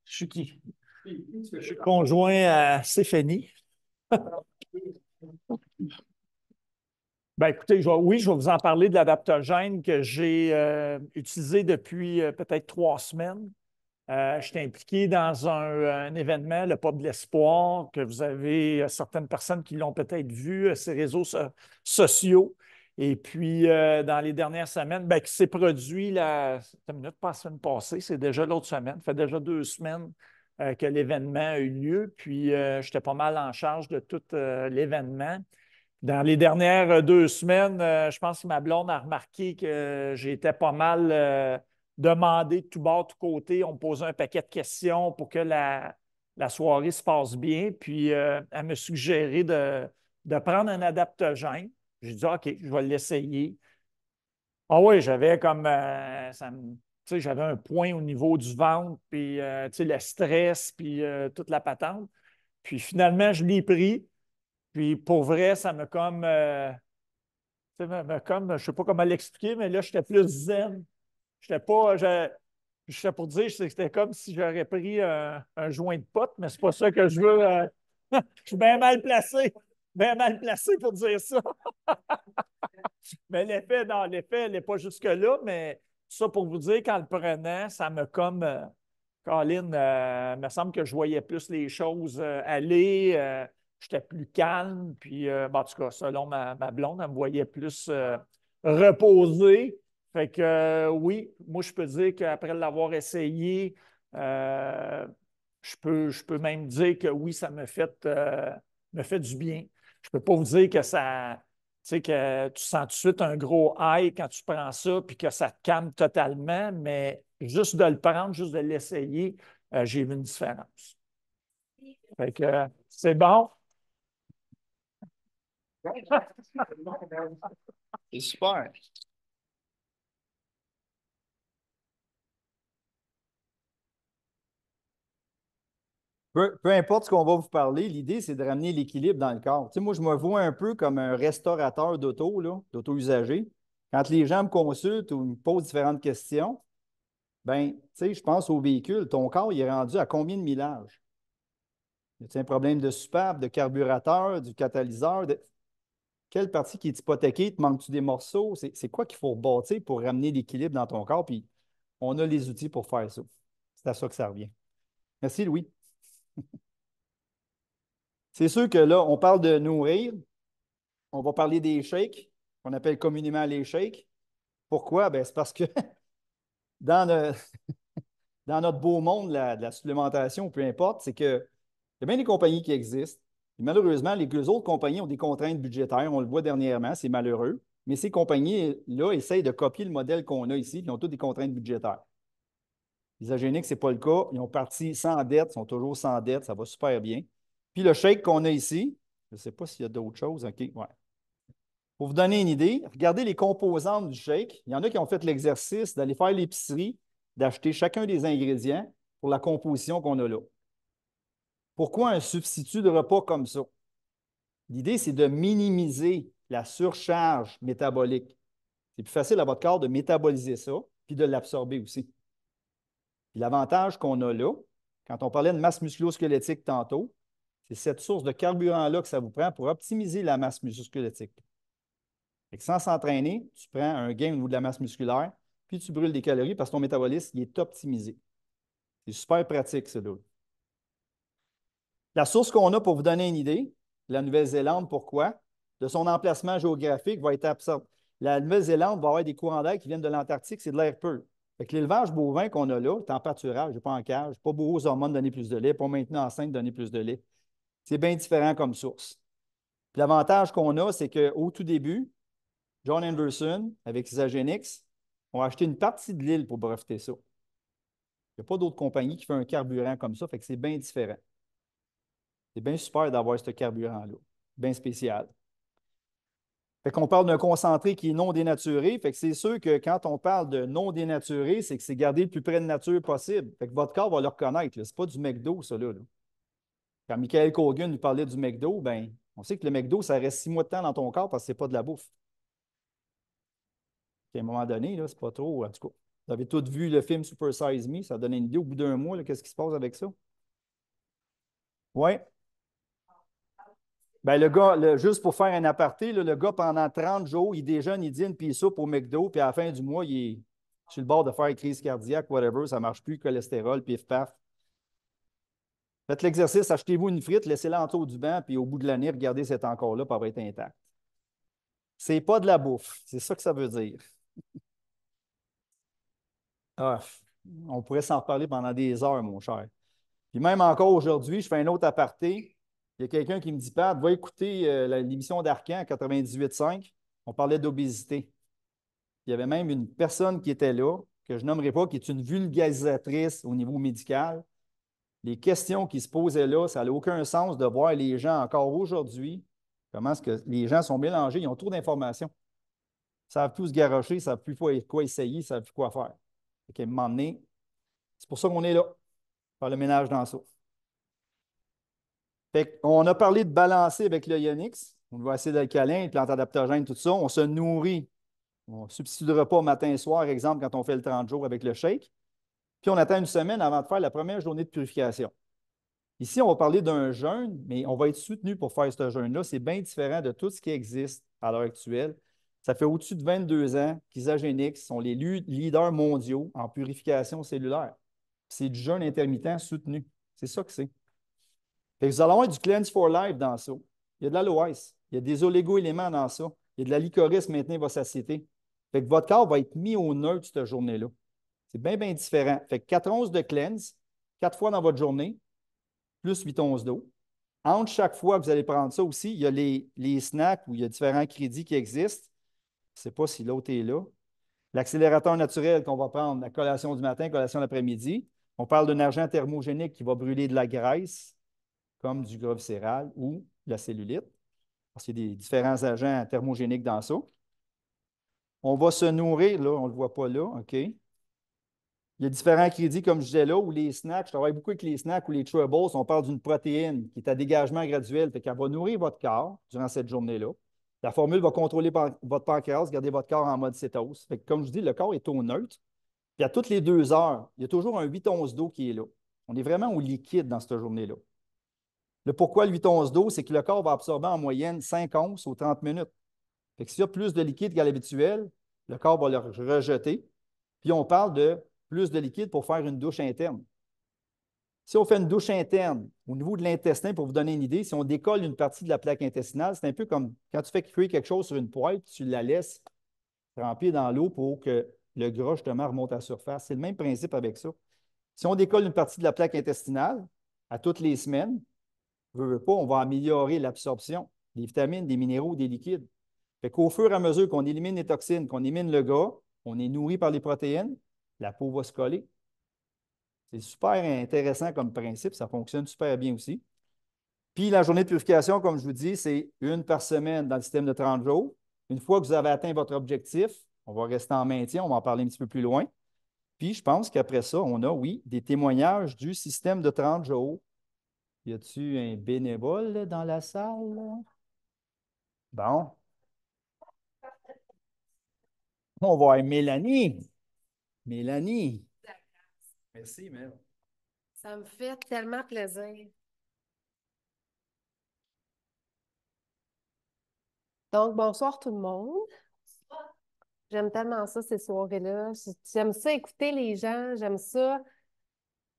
suis qui? Je suis conjoint à Stéphanie. Ben, écoutez, oui, je vais vous en parler de l'adaptogène que j'ai utilisé depuis peut-être 3 semaines. J'étais impliqué dans un événement, le Pub de l'Espoir, que vous avez certaines personnes qui l'ont peut-être vu, ces réseaux sociaux. Et puis, dans les dernières semaines, ben, qui s'est produit pas la semaine passée, c'est déjà l'autre semaine. Ça fait déjà 2 semaines que l'événement a eu lieu. Puis, j'étais pas mal en charge de tout l'événement. Dans les dernières 2 semaines, je pense que ma blonde a remarqué que j'étais pas mal demandé de tout bord, de tout côté. On me posait un paquet de questions pour que la soirée se passe bien. Puis, elle me suggérait de prendre un adaptogène. J'ai dit, OK, je vais l'essayer. Ah oui, j'avais comme, j'avais un point au niveau du ventre, puis le stress, puis toute la patente. Puis finalement, je l'ai pris. Puis pour vrai, ça m'a comme, je ne sais pas comment l'expliquer, mais là, j'étais plus zen. J'étais pas, je pour dire, c'était comme si j'aurais pris un joint de pote, mais c'est pas ça que je veux. Je suis bien mal placé pour dire ça. Mais l'effet, non, l'effet, elle n'est pas jusque-là, mais ça pour vous dire, quand le prenait, ça me comme, Colin, me semble que je voyais plus les choses aller, j'étais plus calme, puis en tout cas, selon ma blonde, elle me voyait plus reposé. Fait que oui, moi je peux dire qu'après l'avoir essayé, je peux même dire que oui, ça me fait du bien. Je ne peux pas vous dire que ça, tu sais, que tu sens tout de suite un gros high quand tu prends ça, puis que ça te calme totalement, mais juste de le prendre, juste de l'essayer, j'ai vu une différence. Fait que c'est bon. C'est super. Peu importe ce qu'on va vous parler, l'idée, c'est de ramener l'équilibre dans le corps. Tu sais, moi, je me vois un peu comme un restaurateur d'auto, là, d'auto usagé. Quand les gens me consultent ou me posent différentes questions, ben, tu sais, je pense au véhicule. Ton corps, il est rendu à combien de millages? Y a-t-il un problème de soupape, de carburateur, du catalyseur? Quelle partie qui est hypothéquée? Te manques-tu des morceaux? C'est quoi qu'il faut rebâtir pour ramener l'équilibre dans ton corps? Puis on a les outils pour faire ça. C'est à ça que ça revient. Merci, Louis. C'est sûr que là, on parle de nourrir. On va parler des shakes, qu'on appelle communément les shakes. Pourquoi? Ben, c'est parce que dans, dans notre beau monde de la supplémentation, peu importe, c'est que il y a bien des compagnies qui existent. Et malheureusement, les deux autres compagnies ont des contraintes budgétaires. On le voit dernièrement, c'est malheureux. Mais ces compagnies-là essayent de copier le modèle qu'on a ici, puis ils ont toutes des contraintes budgétaires. Isogénique, ce n'est pas le cas. Ils ont parti sans dette, sont toujours sans dette, ça va super bien. Puis le shake qu'on a ici, je ne sais pas s'il y a d'autres choses. OK, ouais. Pour vous donner une idée, regardez les composantes du shake. Il y en a qui ont fait l'exercice d'aller faire l'épicerie, d'acheter chacun des ingrédients pour la composition qu'on a là. Pourquoi un substitut de repas comme ça? L'idée, c'est de minimiser la surcharge métabolique. C'est plus facile à votre corps de métaboliser ça, puis de l'absorber aussi. Puis l'avantage qu'on a là, quand on parlait de masse musculo-squelettique tantôt, c'est cette source de carburant-là que ça vous prend pour optimiser la masse musculo-squelettique. Sans s'entraîner, tu prends un gain au niveau de la masse musculaire, puis tu brûles des calories parce que ton métabolisme il est optimisé. C'est super pratique, ça. La source qu'on a pour vous donner une idée, la Nouvelle-Zélande, pourquoi? De son emplacement géographique va être absorbé. La Nouvelle-Zélande va avoir des courants d'air qui viennent de l'Antarctique, c'est de l'air pur. L'élevage bovin qu'on a là, températurage, je pas en cage, pas beau aux hormones donner plus de lait, pas maintenant enceinte donner plus de lait. C'est bien différent comme source. L'avantage qu'on a, c'est qu'au tout début, John Anderson, avec Isagenix, ont acheté une partie de l'île pour breveter ça. Il n'y a pas d'autre compagnie qui fait un carburant comme ça, fait que c'est bien différent. C'est bien super d'avoir ce carburant-là, bien spécial. Fait qu'on parle d'un concentré qui est non dénaturé. Fait que c'est sûr que quand on parle de non dénaturé, c'est que c'est gardé le plus près de nature possible. Fait que votre corps va le reconnaître. Ce n'est pas du McDo, ça, là. Quand Michael Kogan nous parlait du McDo, ben, on sait que le McDo, ça reste 6 mois de temps dans ton corps parce que ce n'est pas de la bouffe. Puis à un moment donné, c'est pas trop. En tout cas, vous avez tous vu le film Super Size Me, ça donne une idée au bout d'un mois, qu'est-ce qui se passe avec ça? Oui. Ben, le gars, juste pour faire un aparté, le gars, pendant 30 jours, il déjeune, il dîne, puis il soupe au McDo, puis à la fin du mois, il est sur le bord de faire une crise cardiaque, whatever, ça ne marche plus, cholestérol, pif paf. Faites l'exercice, achetez-vous une frite, laissez-la en dessous du banc, puis au bout de l'année, regardez si c'est encore là, puis elle va être intacte. C'est pas de la bouffe, c'est ça que ça veut dire. Ah, on pourrait s'en reparler pendant des heures, mon cher. Puis même encore aujourd'hui, je fais un autre aparté. Il y a quelqu'un qui me dit, Pat, va écouter l'émission d'Arcan 98.5. On parlait d'obésité. Il y avait même une personne qui était là, que je nommerai pas, qui est une vulgarisatrice au niveau médical. Les questions qui se posaient là, ça n'a aucun sens de voir les gens encore aujourd'hui, comment est-ce que les gens sont mélangés, ils ont trop d'informations. Ils ne savent plus se garrocher, ils ne savent plus quoi essayer, ils ne savent plus quoi faire. À un moment donné, c'est pour ça qu'on est là, faire le ménage dans ça. On a parlé de balancer avec le Ionix. On va essayer d'alcalin, plantes adaptogènes, tout ça. On se nourrit. On ne substituera pas matin et soir, exemple, quand on fait le 30 jours avec le shake. Puis on attend une semaine avant de faire la première journée de purification. Ici, on va parler d'un jeûne, mais on va être soutenu pour faire ce jeûne-là. C'est bien différent de tout ce qui existe à l'heure actuelle. Ça fait au-dessus de 22 ans qu'Isagenix sont les leaders mondiaux en purification cellulaire. C'est du jeûne intermittent soutenu. C'est ça que c'est. Fait que vous allez avoir du Cleanse for Life dans ça. Il y a de l'aloès, il y a des oligo-éléments dans ça, il y a de la licorice maintenir votre satiété. Fait que votre corps va être mis au neutre cette journée-là. C'est bien, bien différent. Fait que 4 onces de cleanse, 4 fois dans votre journée, plus 8 onces d'eau. Entre chaque fois que vous allez prendre ça aussi, il y a les snacks où il y a différents crédits qui existent. Je ne sais pas si l'autre est là. L'accélérateur naturel qu'on va prendre, la collation du matin, collation l'après-midi. On parle d'un agent thermogénique qui va brûler de la graisse, comme du gras viscéral ou de la cellulite, parce qu'il y a des différents agents thermogéniques dans ça. On va se nourrir, là, on ne le voit pas là, OK? Il y a différents crédits, comme je disais là, ou les snacks. Je travaille beaucoup avec les snacks ou les Troubles. On parle d'une protéine qui est à dégagement graduel. Fait qu'elle va nourrir votre corps durant cette journée-là. La formule va contrôler votre pancréas, garder votre corps en mode cétose. Fait que, comme je dis, le corps est au neutre. Puis à toutes les 2 heures, il y a toujours un 8 onces d'eau qui est là. On est vraiment au liquide dans cette journée-là. Le pourquoi le 8 onces d'eau, c'est que le corps va absorber en moyenne 5 onces aux 30 minutes. Fait que s'il y a plus de liquide qu'à l'habituel, le corps va le rejeter. Puis on parle de plus de liquide pour faire une douche interne. Si on fait une douche interne au niveau de l'intestin, pour vous donner une idée, si on décolle une partie de la plaque intestinale, c'est un peu comme quand tu fais cuire quelque chose sur une poêle, tu la laisses tremper dans l'eau pour que le gras, justement, remonte à la surface. C'est le même principe avec ça. Si on décolle une partie de la plaque intestinale à toutes les semaines, veut pas, on va améliorer l'absorption des vitamines, des minéraux, des liquides. Fait qu'au fur et à mesure qu'on élimine les toxines, qu'on élimine le gras, on est nourri par les protéines, la peau va se coller. C'est super intéressant comme principe, ça fonctionne super bien aussi. Puis la journée de purification, comme je vous dis, c'est une par semaine dans le système de 30 jours. Une fois que vous avez atteint votre objectif, on va rester en maintien, on va en parler un petit peu plus loin. Puis je pense qu'après ça, on a, oui, des témoignages du système de 30 jours. Y a-t-il un bénévole là, dans la salle, là? Bon. On va voir Mélanie. Mélanie. Merci, Mel. Ça me fait tellement plaisir. Donc, bonsoir tout le monde. J'aime tellement ça, ces soirées-là. J'aime ça écouter les gens, j'aime ça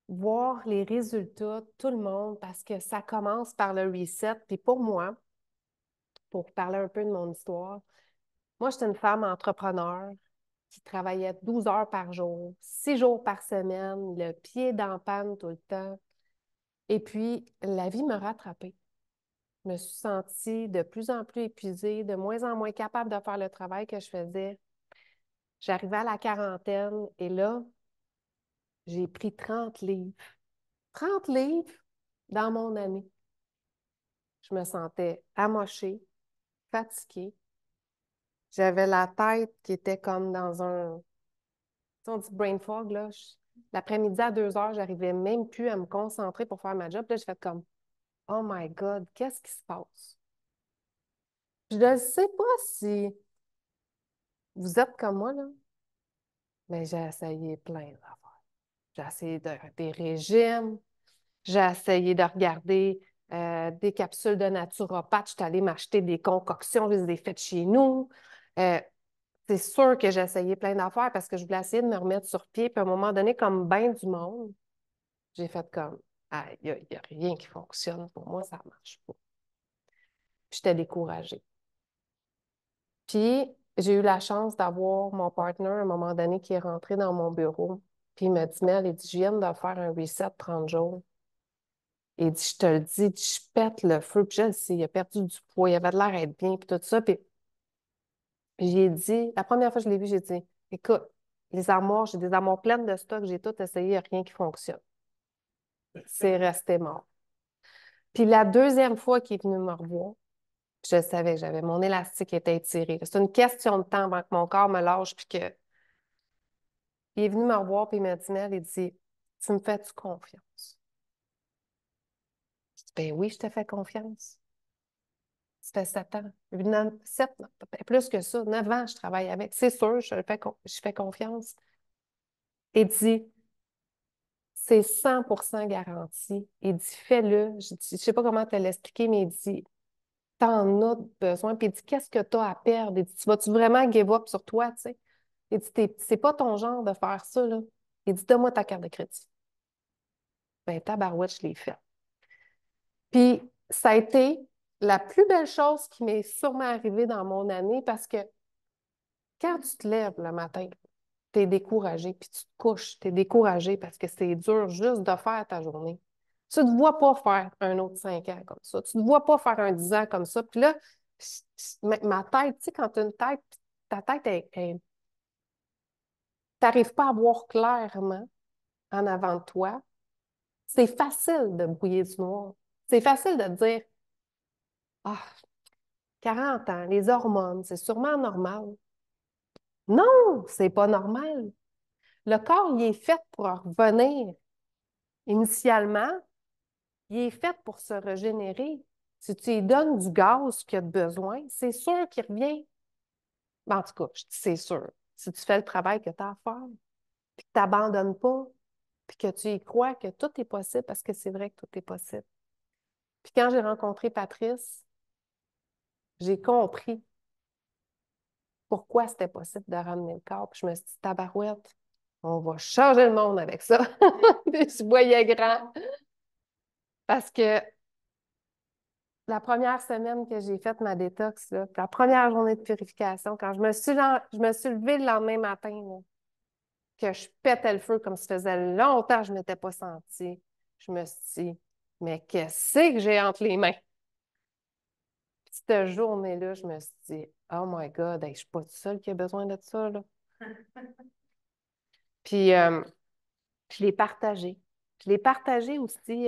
voir les résultats, tout le monde, parce que ça commence par le reset. Puis pour moi, pour parler un peu de mon histoire, moi, j'étais une femme entrepreneur qui travaillait 12 heures par jour, 6 jours par semaine, le pied dans la panne tout le temps. Et puis, la vie m'a rattrapée. Je me suis sentie de plus en plus épuisée, de moins en moins capable de faire le travail que je faisais. J'arrivais à la quarantaine et là, j'ai pris 30 livres. 30 livres dans mon année. Je me sentais amochée, fatiguée. J'avais la tête qui était comme dans un... Tu sais, on dit brain fog, là. L'après-midi à 2 heures, j'arrivais même plus à me concentrer pour faire ma job. Là, j'ai fait comme, oh my God, qu'est-ce qui se passe? Je ne sais pas si vous êtes comme moi, là, mais j'ai essayé plein d'affaires. J'ai essayé des régimes, j'ai essayé de regarder des capsules de naturopathe. Je suis allée m'acheter des concoctions, je les ai faites chez nous. C'est sûr que j'ai essayé plein d'affaires parce que je voulais essayer de me remettre sur pied. Puis à un moment donné, comme bien du monde, j'ai fait comme, ah, il n'y a rien qui fonctionne. Pour moi, ça ne marche pas. Puis j'étais découragée. Puis j'ai eu la chance d'avoir mon partner à un moment donné qui est rentré dans mon bureau. Puis il m'a dit, Mel, il dit, je viens de faire un reset 30 jours. Il dit, je te le dis, je pète le feu. Puis je le sais, il a perdu du poids, il avait de l'air d'être bien, puis tout ça. Puis j'ai dit, la première fois que je l'ai vu, j'ai dit, écoute, les armoires, j'ai des armoires pleines de stock, j'ai tout essayé, il n'y a rien qui fonctionne. C'est resté mort. Puis la deuxième fois qu'il est venu me revoir, je savais que j'avais mon élastique qui était étiré. C'est une question de temps avant que mon corps me lâche, puis que il est venu me revoir, puis il m'a dit, Mel, il dit, tu me fais-tu confiance? Je dis, ben oui, je te fais confiance. Ça fait 7 ans. 7, plus que ça, 9 ans, je travaille avec. C'est sûr, je fais confiance. Il dit, c'est 100% garanti. Il dit, fais-le. Je ne sais pas comment te l'expliquer, mais il dit, t'en as besoin. Puis il dit, qu'est-ce que tu as à perdre? Il dit, tu vas-tu vraiment give up sur toi, tu sais? Il dit, c'est pas ton genre de faire ça, là. Il dit, donne-moi ta carte de crédit. Ben, tabarouette, je l'ai fait. Puis, ça a été la plus belle chose qui m'est sûrement arrivée dans mon année parce que quand tu te lèves le matin, tu es découragé, puis tu te couches, tu es découragé parce que c'est dur juste de faire ta journée. Tu ne te vois pas faire un autre 5 ans comme ça. Tu ne te vois pas faire un 10 ans comme ça. Puis là, ma tête, tu sais, quand tu as une tête, ta tête, tu n'arrives pas à voir clairement en avant de toi. C'est facile de brouiller du noir. C'est facile de te dire, ah, 40 ans, les hormones, c'est sûrement normal. Non, c'est pas normal. Le corps, il est fait pour revenir. Initialement, il est fait pour se régénérer. Si tu lui donnes du gaz qu'il a besoin, c'est sûr qu'il revient. Ben, en tout cas, je dis c'est sûr. Si tu fais le travail que tu as à faire, puis que tu n'abandonnes pas, puis que tu y crois que tout est possible, parce que c'est vrai que tout est possible. Puis quand j'ai rencontré Patrice, j'ai compris pourquoi c'était possible de ramener le corps. Puis je me suis dit, tabarouette, on va changer le monde avec ça. Puis je voyais grand. Parce que la première semaine que j'ai fait ma détox, là, la première journée de purification, quand je me suis levée le lendemain matin, là, que je pétais le feu comme ça faisait longtemps que je ne m'étais pas sentie, je me suis dit, mais qu'est-ce que j'ai entre les mains? Puis cette journée-là, je me suis dit, oh my God, hey, je ne suis pas toute seule qui a besoin de ça, là. Puis, je l'ai partagé. Je l'ai partagé aussi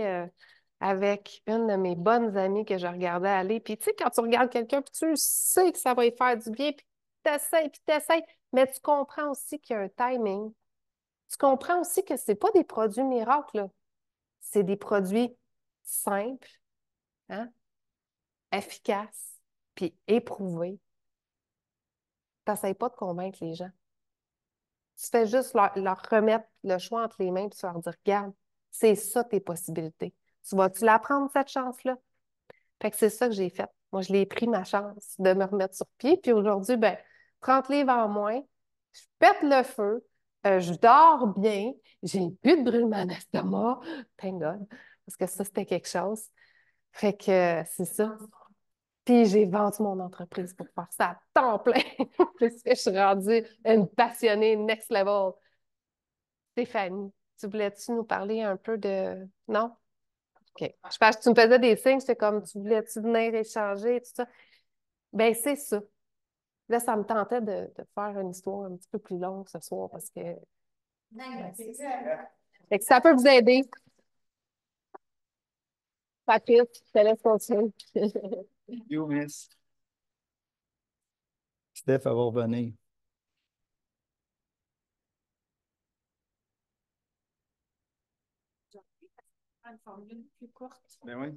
avec une de mes bonnes amies que je regardais aller. Puis, tu sais, quand tu regardes quelqu'un, puis tu sais que ça va lui faire du bien, puis t'essayes, mais tu comprends aussi qu'il y a un timing. Tu comprends aussi que ce n'est pas des produits miracles, là. C'est des produits simples, hein, efficaces, puis éprouvés. Tu n'essayes pas de convaincre les gens. Tu fais juste leur remettre le choix entre les mains puis tu leur dire, regarde, c'est ça tes possibilités. Tu vas-tu la prendre, cette chance-là? Fait que c'est ça que j'ai fait. Moi, je l'ai pris ma chance de me remettre sur pied. Puis aujourd'hui, ben, 30 livres en moins, je pète le feu, je dors bien, j'ai plus de brûlement d'estomac, thank God, parce que ça, c'était quelque chose. Fait que c'est ça. Puis j'ai vendu mon entreprise pour faire ça à temps plein. Parce que je suis rendue une passionnée next level. Stéphanie, tu voulais-tu nous parler un peu de... Non? OK. Je pense que tu me faisais des signes, c'était comme, tu voulais-tu venir échanger, tout ça? Ben c'est ça. Là, ça me tentait de faire une histoire un petit peu plus longue ce soir parce que... Fait que ça peut vous aider. Patrice, je te laisse continuer. You, miss. Steph, elle va revenir. Une formule plus courte. Ben oui.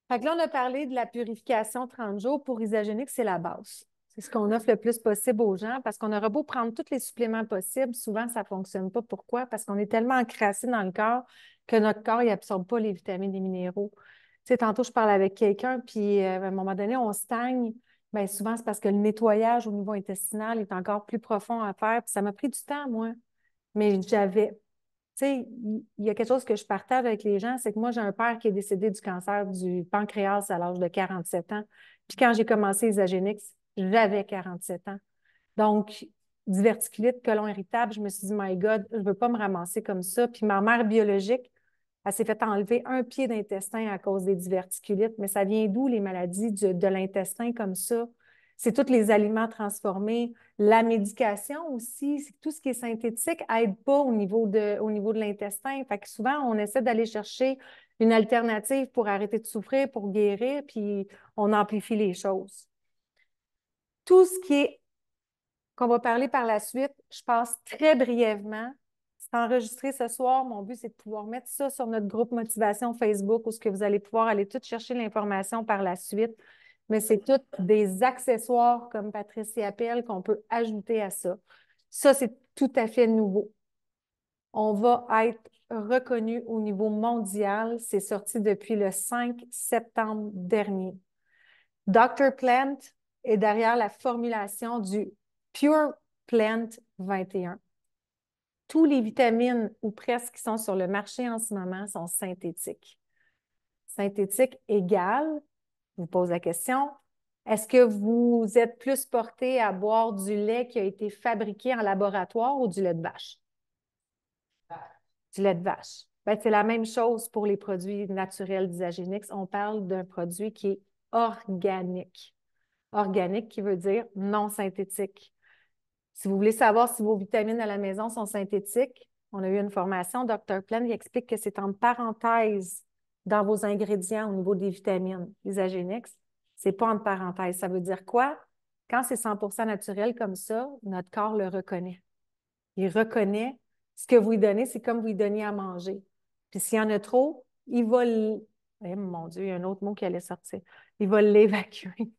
Fait que là, on a parlé de la purification 30 jours pour Isagénique, c'est la base. C'est ce qu'on offre le plus possible aux gens parce qu'on aura beau prendre tous les suppléments possibles, souvent ça ne fonctionne pas. Pourquoi? Parce qu'on est tellement encrassé dans le corps que notre corps n'absorbe pas les vitamines et les minéraux. Tu sais, tantôt, je parle avec quelqu'un, puis à un moment donné, on stagne. Bien, souvent, c'est parce que le nettoyage au niveau intestinal est encore plus profond à faire. Puis ça m'a pris du temps, moi. Mais j'avais tu sais, il y a quelque chose que je partage avec les gens, c'est que moi, j'ai un père qui est décédé du cancer du pancréas à l'âge de 47 ans. Puis quand j'ai commencé Isagénix, j'avais 47 ans. Donc, diverticulite, côlon irritable, je me suis dit, my God, je ne veux pas me ramasser comme ça. Puis ma mère biologique, elle s'est fait enlever un pied d'intestin à cause des diverticulites. Mais ça vient d'où les maladies de l'intestin comme ça? C'est tous les aliments transformés, la médication aussi, tout ce qui est synthétique n'aide pas au niveau de l'intestin. Fait que souvent, on essaie d'aller chercher une alternative pour arrêter de souffrir, pour guérir, puis on amplifie les choses. Tout ce qui est qu'on va parler par la suite, je passe très brièvement. C'est enregistré ce soir. Mon but, c'est de pouvoir mettre ça sur notre groupe Motivation Facebook où ce que vous allez pouvoir aller tout chercher l'information par la suite. Mais c'est tout des accessoires, comme Patrice y appelle, qu'on peut ajouter à ça. Ça, c'est tout à fait nouveau. on va être reconnu au niveau mondial. C'est sorti depuis le 5 septembre dernier. Dr. Plant est derrière la formulation du Pure Plant 21. Tous les vitamines, ou presque, qui sont sur le marché en ce moment sont synthétiques. Synthétique égale, je vous pose la question, est-ce que vous êtes plus porté à boire du lait qui a été fabriqué en laboratoire ou du lait de vache? Du lait de vache. Ben, c'est la même chose pour les produits naturels d'Isagénix. On parle d'un produit qui est organique. Organique qui veut dire non synthétique. Si vous voulez savoir si vos vitamines à la maison sont synthétiques, on a eu une formation, Dr. Plant, il explique que c'est en parenthèse dans vos ingrédients au niveau des vitamines. L'Isagénix, c'est pas en parenthèse. Ça veut dire quoi? Quand c'est 100% naturel comme ça, notre corps le reconnaît. Il reconnaît ce que vous lui donnez, c'est comme vous lui donniez à manger. Puis s'il y en a trop, il va Eh, mon Dieu, il y a un autre mot qui allait sortir. Il va l'évacuer.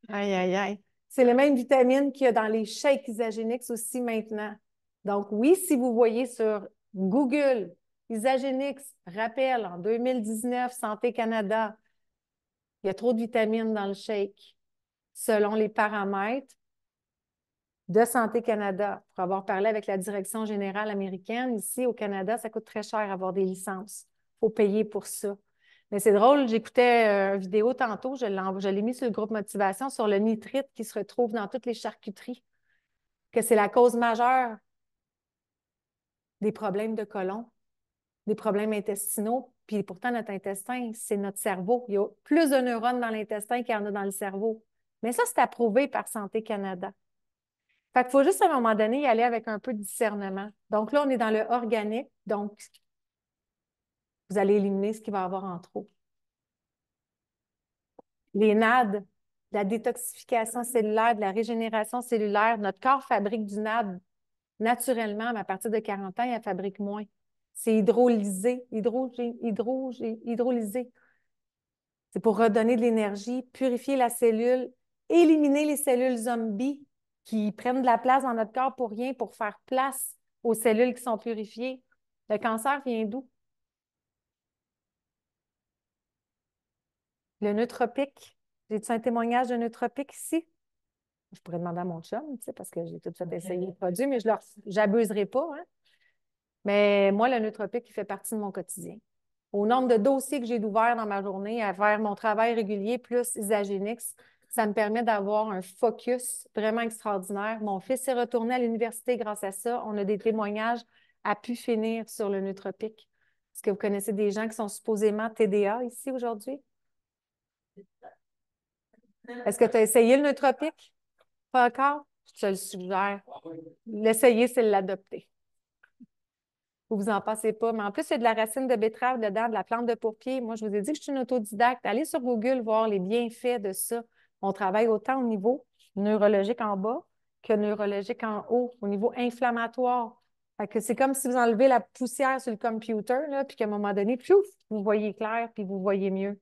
Aïe, aïe, aïe. C'est les mêmes vitamines qu'il y a dans les shakes Isagénix aussi maintenant. Donc, oui, si vous voyez sur Google, Isagénix, rappel, en 2019, Santé Canada, il y a trop de vitamines dans le shake, selon les paramètres de Santé Canada. Pour avoir parlé avec la direction générale américaine, ici au Canada, ça coûte très cher avoir des licences. Il faut payer pour ça. Mais c'est drôle, j'écoutais une vidéo tantôt, je l'ai mis sur le groupe Motivation, sur le nitrite qui se retrouve dans toutes les charcuteries, que c'est la cause majeure des problèmes de côlon, des problèmes intestinaux. Puis pourtant, notre intestin, c'est notre cerveau. Il y a plus de neurones dans l'intestin qu'il y en a dans le cerveau. Mais ça, c'est approuvé par Santé Canada. Fait qu'il faut juste à un moment donné y aller avec un peu de discernement. Donc là, on est dans le organique, donc vous allez éliminer ce qu'il va y avoir en trop. Les NAD, la détoxification cellulaire, de la régénération cellulaire. Notre corps fabrique du NAD naturellement, mais à partir de 40 ans, il en fabrique moins. C'est hydrolysé, hydrolysé. C'est pour redonner de l'énergie, purifier la cellule, éliminer les cellules zombies qui prennent de la place dans notre corps pour rien, pour faire place aux cellules qui sont purifiées. Le cancer vient d'où? Le nootropique. J'ai-tu un témoignage de nootropique ici? Je pourrais demander à mon chum, tu sais, parce que j'ai tout fait essayer le produit, mais je n'abuserai pas. Hein? Mais moi, le nootropique, il fait partie de mon quotidien. Au nombre de dossiers que j'ai d'ouverts dans ma journée, à faire mon travail régulier plus Isagénix, ça me permet d'avoir un focus vraiment extraordinaire. Mon fils est retourné à l'université grâce à ça. On a des témoignages à pu finir sur le nootropique. Est-ce que vous connaissez des gens qui sont supposément TDA ici aujourd'hui? Est-ce que tu as essayé le nootropique? Pas encore? Je te le suggère. L'essayer, c'est l'adopter. Vous en passez pas. Mais en plus, il y a de la racine de betterave dedans, de la plante de pourpier. Moi, je vous ai dit que je suis une autodidacte. Allez sur Google voir les bienfaits de ça. On travaille autant au niveau neurologique en bas que neurologique en haut, au niveau inflammatoire. Fait que c'est comme si vous enlevez la poussière sur le computer, là, puis qu'à un moment donné, piouf, vous voyez clair, puis vous voyez mieux.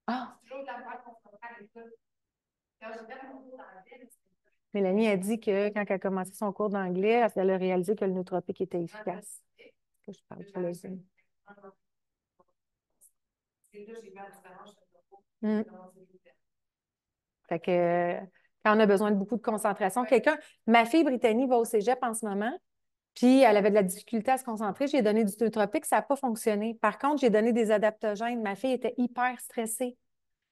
Ah! Mélanie a dit que quand elle a commencé son cours d'anglais, elle a réalisé que le nootropique était efficace. Que je parle sur le Zoom. Fait que quand on a besoin de beaucoup de concentration, ma fille Brittany va au cégep en ce moment, puis elle avait de la difficulté à se concentrer. J'ai donné du nootropique, ça n'a pas fonctionné. Par contre, j'ai donné des adaptogènes. Ma fille était hyper stressée.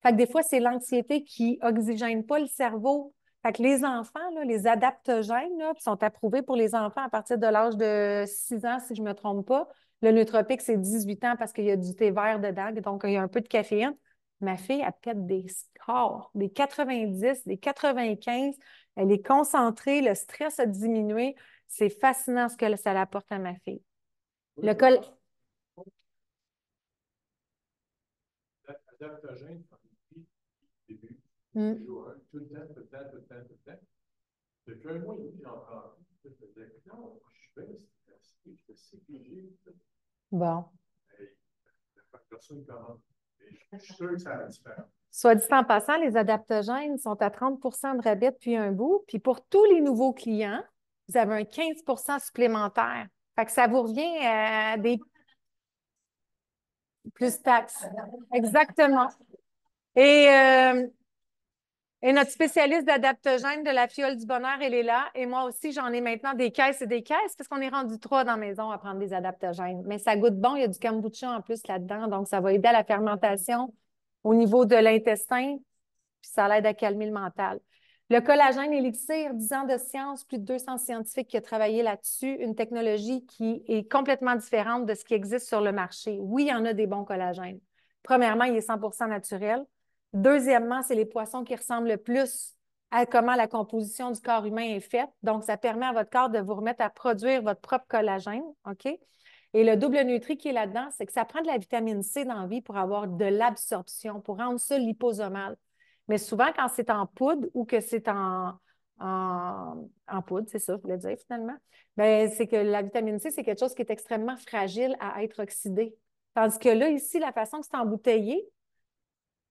Fait que des fois, c'est l'anxiété qui oxygène pas le cerveau. Fait que les enfants, là, les adaptogènes, là, qui sont approuvés pour les enfants à partir de l'âge de 6 ans, si je ne me trompe pas. Le nootropique, c'est 18 ans parce qu'il y a du thé vert dedans, donc il y a un peu de caféine. Ma fille, elle pète des scores, des 90, des 95. Elle est concentrée, le stress a diminué. C'est fascinant ce que ça apporte à ma fille. Le col... Adaptogène, début. Mm. Tout le temps, tout le temps, tout le temps, tout le temps. Depuis un mois et demi, j'en prends. Je me disais, non, je suis bien stressé, je suis CPG. Bon. Hey, personne ne commande. Je suis sûr que ça a la différence. Soit dit en passant, les adaptogènes sont à 30 de rabais depuis un bout. Puis pour tous les nouveaux clients, vous avez un 15 supplémentaire. Fait que ça vous revient à des plus taxes. Exactement. Et notre spécialiste d'adaptogènes de la fiole du bonheur, elle est là. Et moi aussi, j'en ai maintenant des caisses et des caisses parce qu'on est rendu 3 dans la maison à prendre des adaptogènes. Mais ça goûte bon. Il y a du kombucha en plus là-dedans. Donc, ça va aider à la fermentation au niveau de l'intestin. Puis ça l'aide à calmer le mental. Le collagène élixir, 10 ans de science, plus de 200 scientifiques qui ont travaillé là-dessus, une technologie qui est complètement différente de ce qui existe sur le marché. Oui, il y en a des bons collagènes. Premièrement, il est 100 naturel. Deuxièmement, c'est les poissons qui ressemblent le plus à comment la composition du corps humain est faite. Donc, ça permet à votre corps de vous remettre à produire votre propre collagène. OK? Et le double nutri qui est là-dedans, c'est que ça prend de la vitamine C dans la vie pour avoir de l'absorption, pour rendre ça liposomal. Mais souvent, quand c'est en poudre ou que c'est en poudre, c'est ça, je voulais dire finalement, bien, c'est que la vitamine C, c'est quelque chose qui est extrêmement fragile à être oxydé. Tandis que là, ici, la façon que c'est embouteillé,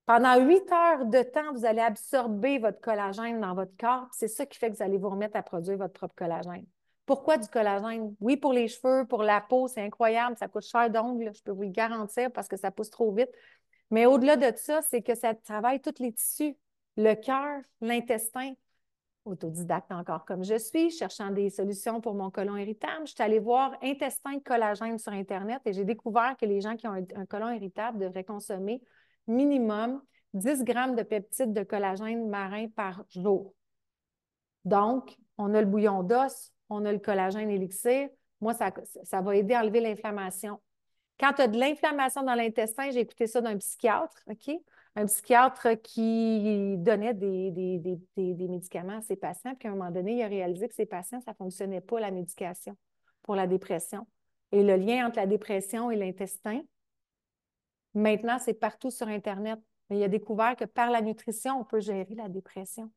pendant 8 heures de temps, vous allez absorber votre collagène dans votre corps. C'est ça qui fait que vous allez vous remettre à produire votre propre collagène. Pourquoi du collagène? Oui, pour les cheveux, pour la peau, c'est incroyable. Ça coûte cher d'ongles, je peux vous le garantir parce que ça pousse trop vite. Mais au-delà de ça, c'est que ça travaille tous les tissus, le cœur, l'intestin. Autodidacte encore comme je suis, cherchant des solutions pour mon côlon irritable. Je suis allée voir intestin collagène sur Internet et j'ai découvert que les gens qui ont un côlon irritable devraient consommer minimum 10 grammes de peptides de collagène marin par jour. Donc, on a le bouillon d'os, on a le collagène élixir. Moi, ça va aider à enlever l'inflammation. Quand tu as de l'inflammation dans l'intestin, j'ai écouté ça d'un psychiatre, OK? Un psychiatre qui donnait des médicaments à ses patients, puis à un moment donné, il a réalisé que ses patients, ça ne fonctionnait pas, la médication pour la dépression. Et le lien entre la dépression et l'intestin, maintenant, c'est partout sur Internet. Mais il a découvert que par la nutrition, on peut gérer la dépression.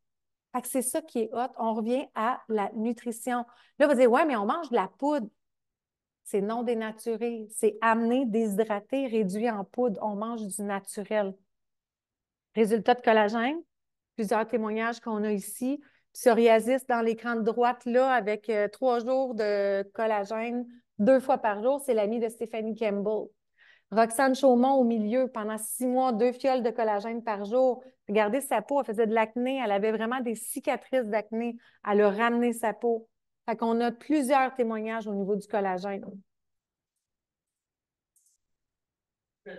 Fait que c'est ça qui est hot. On revient à la nutrition. Là, on va dire, ouais, mais on mange de la poudre. C'est non dénaturé. C'est amené, déshydraté, réduit en poudre. On mange du naturel. Résultat de collagène, plusieurs témoignages qu'on a ici. Psoriasis dans l'écran de droite, là, avec 3 jours de collagène, 2 fois par jour. C'est l'ami de Stéphanie Campbell. Roxane Chaumont au milieu, pendant 6 mois, 2 fioles de collagène par jour. Regardez sa peau, elle faisait de l'acné, elle avait vraiment des cicatrices d'acné. Elle a ramené sa peau. Fait qu'on a plusieurs témoignages au niveau du collagène. Puis,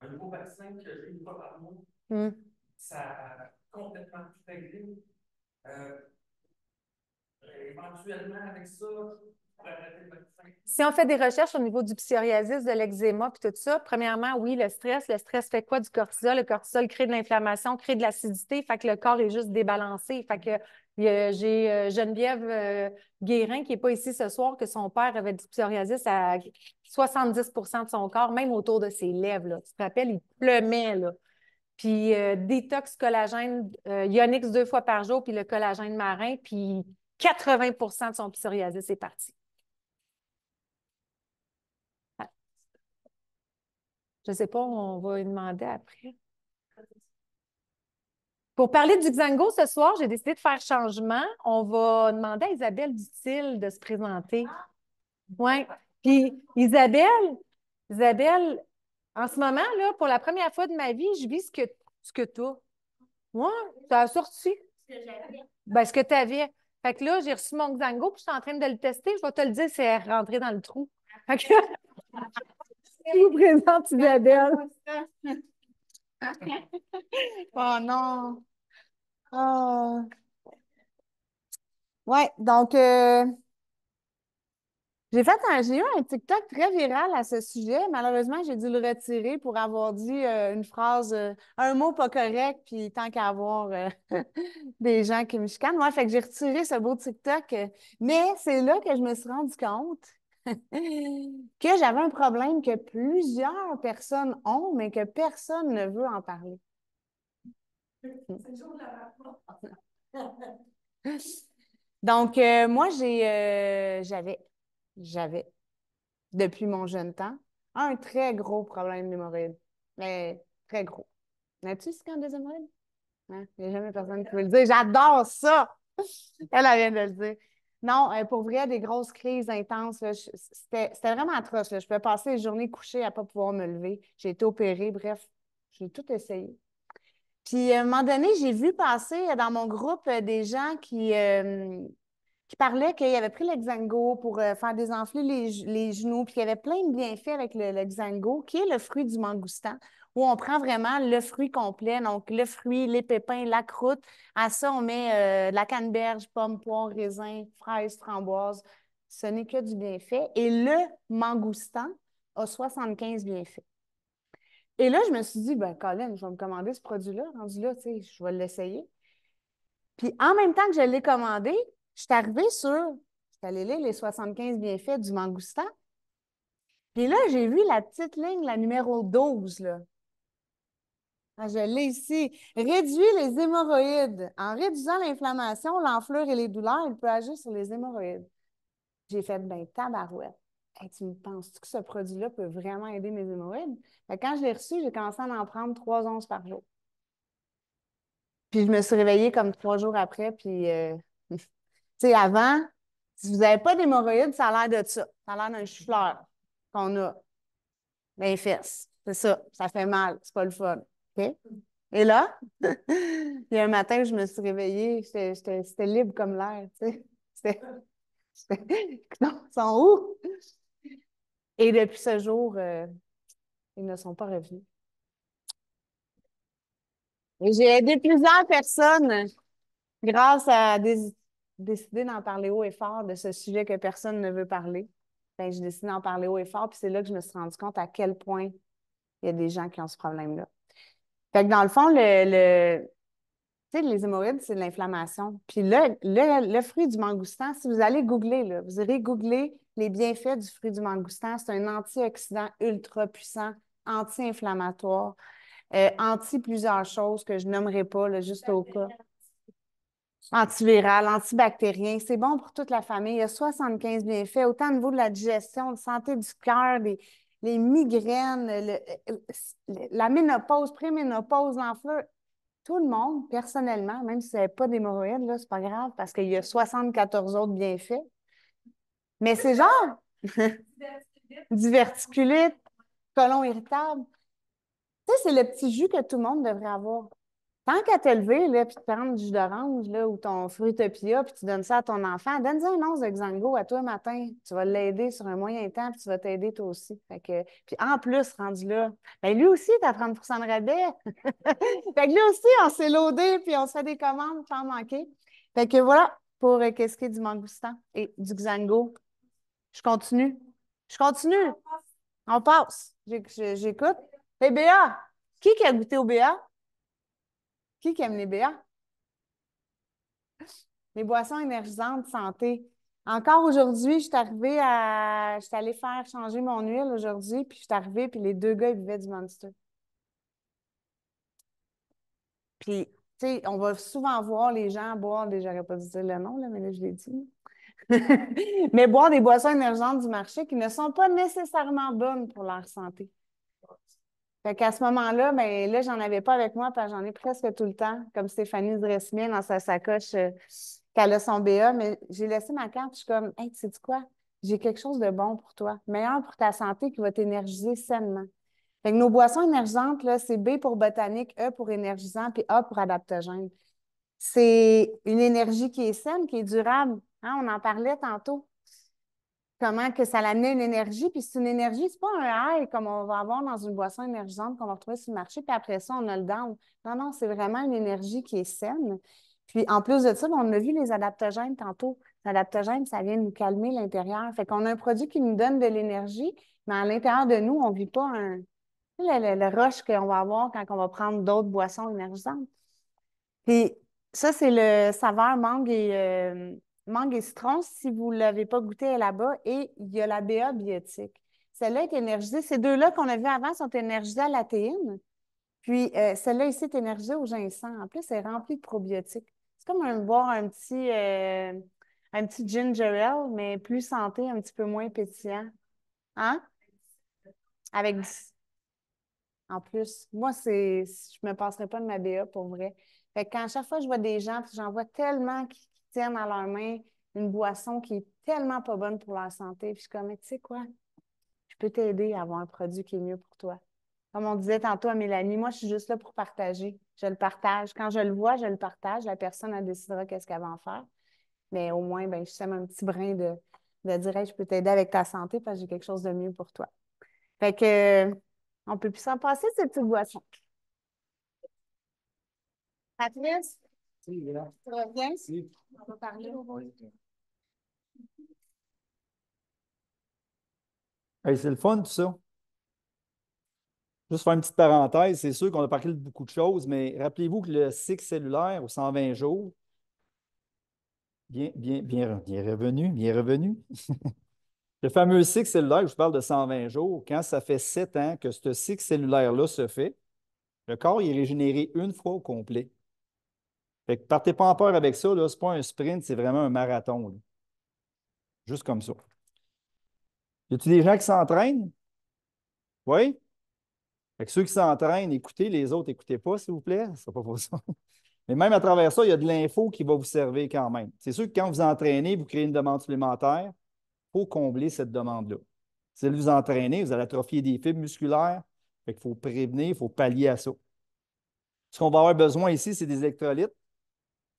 un nouveau vaccin que j'ai une fois par mois, ça a complètement tout réglé. Éventuellement, avec ça, je pourrais arrêter le vaccin. Si on fait des recherches au niveau du psoriasis, de l'eczéma puis tout ça, premièrement, oui, le stress. Le stress fait quoi? Du cortisol. Le cortisol crée de l'inflammation, crée de l'acidité, fait que le corps est juste débalancé. Fait que j'ai Geneviève Guérin, qui n'est pas ici ce soir, que son père avait du psoriasis à 70 de son corps, même autour de ses lèvres. Là. Tu te rappelles, il pleumait. Là. Puis détox collagène, Ionix 2 fois par jour, puis le collagène marin, puis 80 de son psoriasis est parti. Je ne sais pas, on va lui demander après. Pour parler du Xango ce soir, j'ai décidé de faire changement. On va demander à Isabelle Dutil de se présenter. Oui. Puis Isabelle, en ce moment, là, pour la première fois de ma vie, je vis ce que tu as. Oui, tu as sorti. Ce que j'avais. Ben, ce que tu avais. Fait que là, j'ai reçu mon Xango, puis je suis en train de le tester. Je vais te le dire, c'est rentré dans le trou. Fait que... Je vous présente Isabelle. Oh non. Oh. Ouais, donc j'ai eu un TikTok très viral à ce sujet. Malheureusement, j'ai dû le retirer pour avoir dit une phrase, un mot pas correct, puis tant qu'à avoir des gens qui me chicanent. Ouais, fait que j'ai retiré ce beau TikTok. Mais c'est là que je me suis rendu compte que j'avais un problème que plusieurs personnes ont, mais que personne ne veut en parler. Donc, moi, j'avais, depuis mon jeune temps, Un très gros problème d'hémorroïdes. Mais très gros. N'as-tu ce camp des hémorroïdes? Hein? Il n'y a jamais personne qui veut le dire. J'adore ça! Elle vient de le dire. Non, pour vrai, des grosses crises intenses, là, c'était vraiment atroce, là. Je pouvais passer les journées couchées à ne pas pouvoir me lever. J'ai été opérée, bref, j'ai tout essayé. Puis, à un moment donné, j'ai vu passer dans mon groupe des gens qui parlaient qu'ils avaient pris l'Exango pour faire désenfler les genoux, puis qu'il y avait plein de bienfaits avec l'Exango, qui est le fruit du mangoustan, où on prend vraiment le fruit complet, donc le fruit, les pépins, la croûte. À ça, on met de la canneberge, pomme, poire, raisin, fraises, framboises. Ce n'est que du bienfait. Et le mangoustan a 75 bienfaits. Et là, je me suis dit, ben, Colin, je vais me commander ce produit-là. Rendu là, tu sais, je vais l'essayer. Puis en même temps que je l'ai commandé, je suis arrivée sur, je suis allée lire les 75 bienfaits du mangoustan. Puis là, j'ai vu la petite ligne, la numéro 12, là. Ah, je l'ai ici. Réduit les hémorroïdes. En réduisant l'inflammation, l'enflure et les douleurs, il peut agir sur les hémorroïdes. J'ai fait, ben, tabarouette. Hey, tu me penses-tu que ce produit-là peut vraiment aider mes hémorroïdes? Fait que quand je l'ai reçu, j'ai commencé à en prendre 3 onces par jour. Puis je me suis réveillée comme 3 jours après, puis tu sais, avant, si vous n'avez pas d'hémorroïdes, ça a l'air de ça. Ça a l'air d'un chou-fleur qu'on a dans les fesses. C'est ça fait mal, c'est pas le fun. OK? Et là, il y a un matin où je me suis réveillée, c'était libre comme l'air, tu sais. Non, ils sont où? Et depuis ce jour, ils ne sont pas revenus. Et j'ai aidé plusieurs personnes grâce à décider d'en parler haut et fort de ce sujet que personne ne veut parler. Ben, j'ai décidé d'en parler haut et fort, puis c'est là que je me suis rendu compte à quel point il y a des gens qui ont ce problème-là. Fait que dans le fond, tu sais, les hémorroïdes, c'est de l'inflammation. Puis le fruit du mangoustan, si vous allez googler, là, vous irez googler les bienfaits du fruit du mangoustan. C'est un antioxydant ultra puissant, anti-inflammatoire, anti plusieurs choses que je nommerai pas, là, juste au cas. Antiviral, antibactérien, c'est bon pour toute la famille. Il y a 75 bienfaits, autant au niveau de la digestion, de santé du cœur, les migraines, la ménopause, préménopause, l'enflure. Tout le monde, personnellement, même si vous n'avez pas d'hémorroïdes, là, c'est pas grave parce qu'il y a 74 autres bienfaits. Mais c'est genre diverticulite, côlon irritable. Tu sais, c'est le petit jus que tout le monde devrait avoir. Tant qu'à te lever, là, puis te prendre du jus d'orange, là, ou ton Fruitopia, puis tu donnes ça à ton enfant, donne-lui un once de Xango à toi matin. Tu vas l'aider sur un moyen temps, puis tu vas t'aider toi aussi. Fait que, puis en plus, rendu là, ben lui aussi, tu as 30% de rabais. Fait que lui aussi, on s'est loadé, puis on se fait des commandes sans manquer. Fait que voilà, pour qu'est-ce qui est du mangoustan et du Xango. Je continue. Je continue. On passe. J'écoute. Les BA. Qui a goûté au BA? Qui aime les BA? Les boissons énergisantes santé. Encore aujourd'hui, je suis allée faire changer mon huile aujourd'hui, puis je suis arrivée, puis les 2 gars, ils buvaient du Monster. Puis, tu sais, on va souvent voir les gens boire, j'aurais pas dû dire le nom, là, mais là, je l'ai dit. Mais boire des boissons énergisantes du marché qui ne sont pas nécessairement bonnes pour leur santé. Fait qu'à ce moment-là, ben là, j'en avais pas avec moi, parce que j'en ai presque tout le temps, comme Stéphanie Dressmier dans sa sacoche qu'elle a son BA, mais j'ai laissé ma carte, je suis comme, hey, tu sais quoi? J'ai quelque chose de bon pour toi, meilleur pour ta santé qui va t'énergiser sainement. Fait que nos boissons énergisantes, là, c'est B pour botanique, E pour énergisant, puis A pour adaptogène. C'est une énergie qui est saine, qui est durable. Hein, on en parlait tantôt. Comment que ça l'amenait une énergie. Puis c'est une énergie, c'est pas un high comme on va avoir dans une boisson énergisante qu'on va retrouver sur le marché, puis après ça, on a le down. Non, non, c'est vraiment une énergie qui est saine. Puis en plus de ça, on a vu les adaptogènes tantôt. L'adaptogène, ça vient nous calmer l'intérieur. Fait qu'on a un produit qui nous donne de l'énergie, mais à l'intérieur de nous, on ne vit pas le rush qu'on va avoir quand on va prendre d'autres boissons énergisantes. Puis ça, c'est le saveur mangue et citron. Si vous ne l'avez pas goûté, elle est là-bas. Et il y a la BA biotique. Celle-là est énergisée. Ces deux-là qu'on a vus avant sont énergisés à la théine. Puis celle-là ici est énergisée au ginseng. En plus, elle est remplie de probiotiques. C'est comme boire un petit ginger ale, mais plus santé, un petit peu moins pétillant. Hein? Avec en plus, moi, je me passerais pas de ma BA pour vrai. Fait que quand à chaque fois je vois des gens, puis j'en vois tellement qui tiennent à leur main une boisson qui est tellement pas bonne pour leur santé, puis je suis comme, tu sais quoi, je peux t'aider à avoir un produit qui est mieux pour toi. Comme on disait tantôt à Mélanie, moi, je suis juste là pour partager. Je le partage. Quand je le vois, je le partage. La personne, elle décidera qu'est-ce qu'elle va en faire. Mais au moins, ben, je sème un petit brin de dire, hey, je peux t'aider avec ta santé parce que j'ai quelque chose de mieux pour toi. Fait que, on peut plus s'en passer, cette petite boisson. Patrice, tu reviens? On va parler. Hey, c'est le fun, tout ça. Juste faire une petite parenthèse, c'est sûr qu'on a parlé de beaucoup de choses, mais rappelez-vous que le cycle cellulaire aux 120 jours, bien revenu, bien revenu. Le fameux cycle cellulaire, je vous parle de 120 jours, quand ça fait 7 ans que ce cycle cellulaire-là se fait, le corps est régénéré une fois au complet. Fait que partez pas en peur avec ça, ce n'est pas un sprint, c'est vraiment un marathon, là. Juste comme ça. Y a-t-il des gens qui s'entraînent? Oui? Fait que ceux qui s'entraînent, écoutez, les autres, écoutez pas, s'il vous plaît. Ce sera pas pour ça. Mais même à travers ça, il y a de l'info qui va vous servir quand même. C'est sûr que quand vous entraînez, vous créez une demande supplémentaire, il faut combler cette demande-là. Si vous entraînez, vous allez atrophier des fibres musculaires. Fait qu'il faut prévenir, il faut pallier à ça. Ce qu'on va avoir besoin ici, c'est des électrolytes.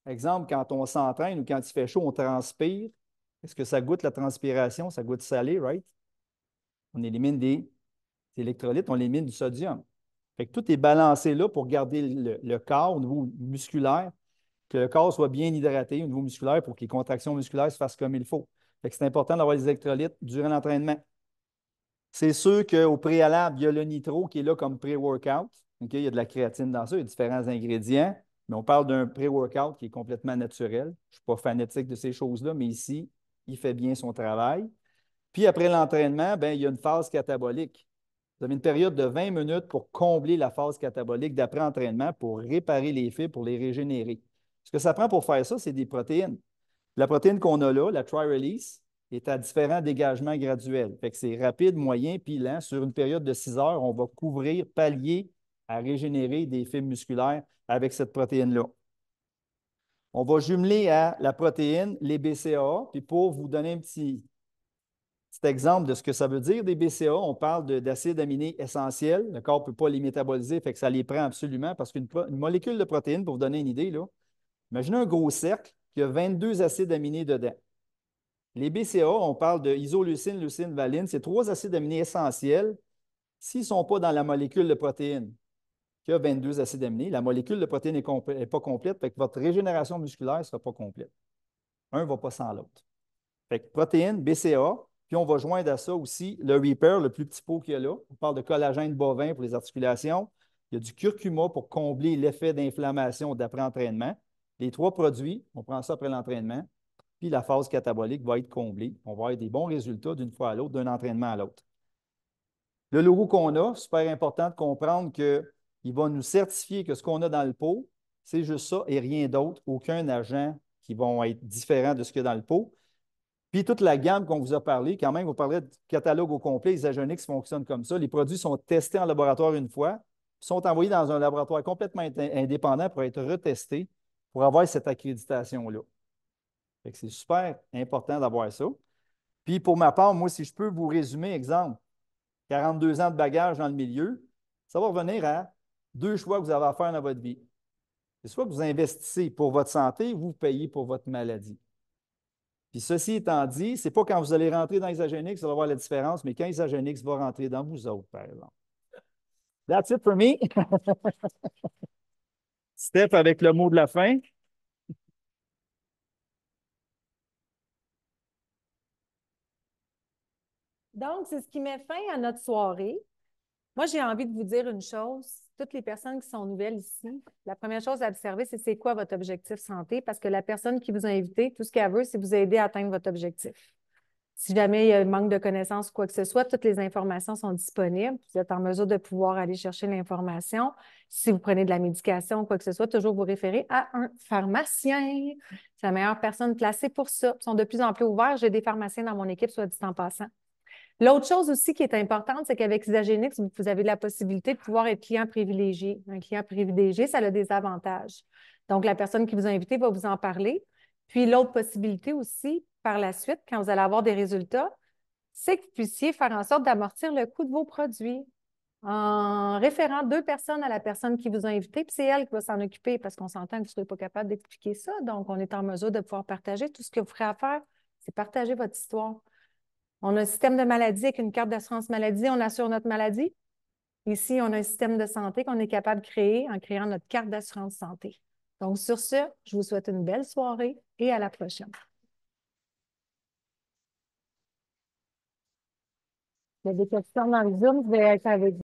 Exemple, quand on s'entraîne ou quand il fait chaud, on transpire. Est-ce que ça goûte la transpiration? Ça goûte salé, right? On élimine des électrolytes, on élimine du sodium. Fait que tout est balancé là pour garder le corps au niveau musculaire, que le corps soit bien hydraté au niveau musculaire pour que les contractions musculaires se fassent comme il faut. Fait que c'est important d'avoir des électrolytes durant l'entraînement. C'est sûr qu'au préalable, il y a le nitro qui est là comme pré-workout. Okay? Il y a de la créatine dans ça, il y a différents ingrédients, mais on parle d'un pré-workout qui est complètement naturel. Je ne suis pas fanatique de ces choses-là, mais ici, il fait bien son travail. Puis après l'entraînement, il y a une phase catabolique. Vous avez une période de 20 minutes pour combler la phase catabolique d'après-entraînement, pour réparer les fibres, pour les régénérer. Ce que ça prend pour faire ça, c'est des protéines. La protéine qu'on a là, la Tri-Release, est à différents dégagements graduels. Fait que c'est rapide, moyen, puis lent. Sur une période de 6 heures, on va couvrir, pallier à régénérer des fibres musculaires avec cette protéine-là. On va jumeler à la protéine les BCAA, puis pour vous donner un petit exemple de ce que ça veut dire, des BCAA, on parle d'acides aminés essentiels. Le corps ne peut pas les métaboliser, fait que ça les prend absolument parce qu'une molécule de protéine, pour vous donner une idée, là, imaginez un gros cercle qui a 22 acides aminés dedans. Les BCAA, on parle de isoleucine, leucine, valine, c'est 3 acides aminés essentiels. S'ils ne sont pas dans la molécule de protéine qui a 22 acides aminés, la molécule de protéine n'est pas complète, fait que votre régénération musculaire ne sera pas complète. Un ne va pas sans l'autre. Fait que protéines, BCAA, puis on va joindre à ça aussi le Repair, le plus petit pot qu'il y a là. On parle de collagène bovin pour les articulations. Il y a du curcuma pour combler l'effet d'inflammation d'après-entraînement. Les 3 produits, on prend ça après l'entraînement, puis la phase catabolique va être comblée. On va avoir des bons résultats d'une fois à l'autre, d'un entraînement à l'autre. Le logo qu'on a, super important de comprendre qu'il va nous certifier que ce qu'on a dans le pot, c'est juste ça et rien d'autre, aucun agent qui va être différent de ce qu'il y a dans le pot. Puis toute la gamme qu'on vous a parlé, quand même, vous parlerez de catalogue au complet, Isagenix fonctionne comme ça. Les produits sont testés en laboratoire une fois, sont envoyés dans un laboratoire complètement indépendant pour être retestés, pour avoir cette accréditation-là. C'est super important d'avoir ça. Puis pour ma part, moi, si je peux vous résumer, exemple, 42 ans de bagage dans le milieu, ça va revenir à 2 choix que vous avez à faire dans votre vie. C'est soit que vous investissez pour votre santé ou vous payez pour votre maladie. Puis ceci étant dit, ce n'est pas quand vous allez rentrer dans Isagenix, vous allez voir la différence, mais quand Isagenix va rentrer dans vous autres, par exemple. That's it for me. Steph avec le mot de la fin. Donc, c'est ce qui met fin à notre soirée. Moi, j'ai envie de vous dire une chose. Toutes les personnes qui sont nouvelles ici, la première chose à observer, c'est quoi votre objectif santé, parce que la personne qui vous a invité, tout ce qu'elle veut, c'est vous aider à atteindre votre objectif. Si jamais il y a un manque de connaissances ou quoi que ce soit, toutes les informations sont disponibles. Vous êtes en mesure de pouvoir aller chercher l'information. Si vous prenez de la médication ou quoi que ce soit, toujours vous référer à un pharmacien. C'est la meilleure personne placée pour ça. Ils sont de plus en plus ouverts. J'ai des pharmaciens dans mon équipe, soit dit en passant. L'autre chose aussi qui est importante, c'est qu'avec Isagenix, vous avez la possibilité de pouvoir être client privilégié. Un client privilégié, ça a des avantages. Donc, la personne qui vous a invité va vous en parler. Puis, l'autre possibilité aussi, par la suite, quand vous allez avoir des résultats, c'est que vous puissiez faire en sorte d'amortir le coût de vos produits en référant 2 personnes à la personne qui vous a invité, puis c'est elle qui va s'en occuper parce qu'on s'entend que vous ne serez pas capable d'expliquer ça. Donc, on est en mesure de pouvoir partager. Tout ce que vous ferez à faire, c'est partager votre histoire. On a un système de maladie avec une carte d'assurance maladie, on assure notre maladie. Ici, on a un système de santé qu'on est capable de créer en créant notre carte d'assurance santé. Donc, sur ce, je vous souhaite une belle soirée et à la prochaine. Il y a des questions dans le Zoom, je vais être avec vous.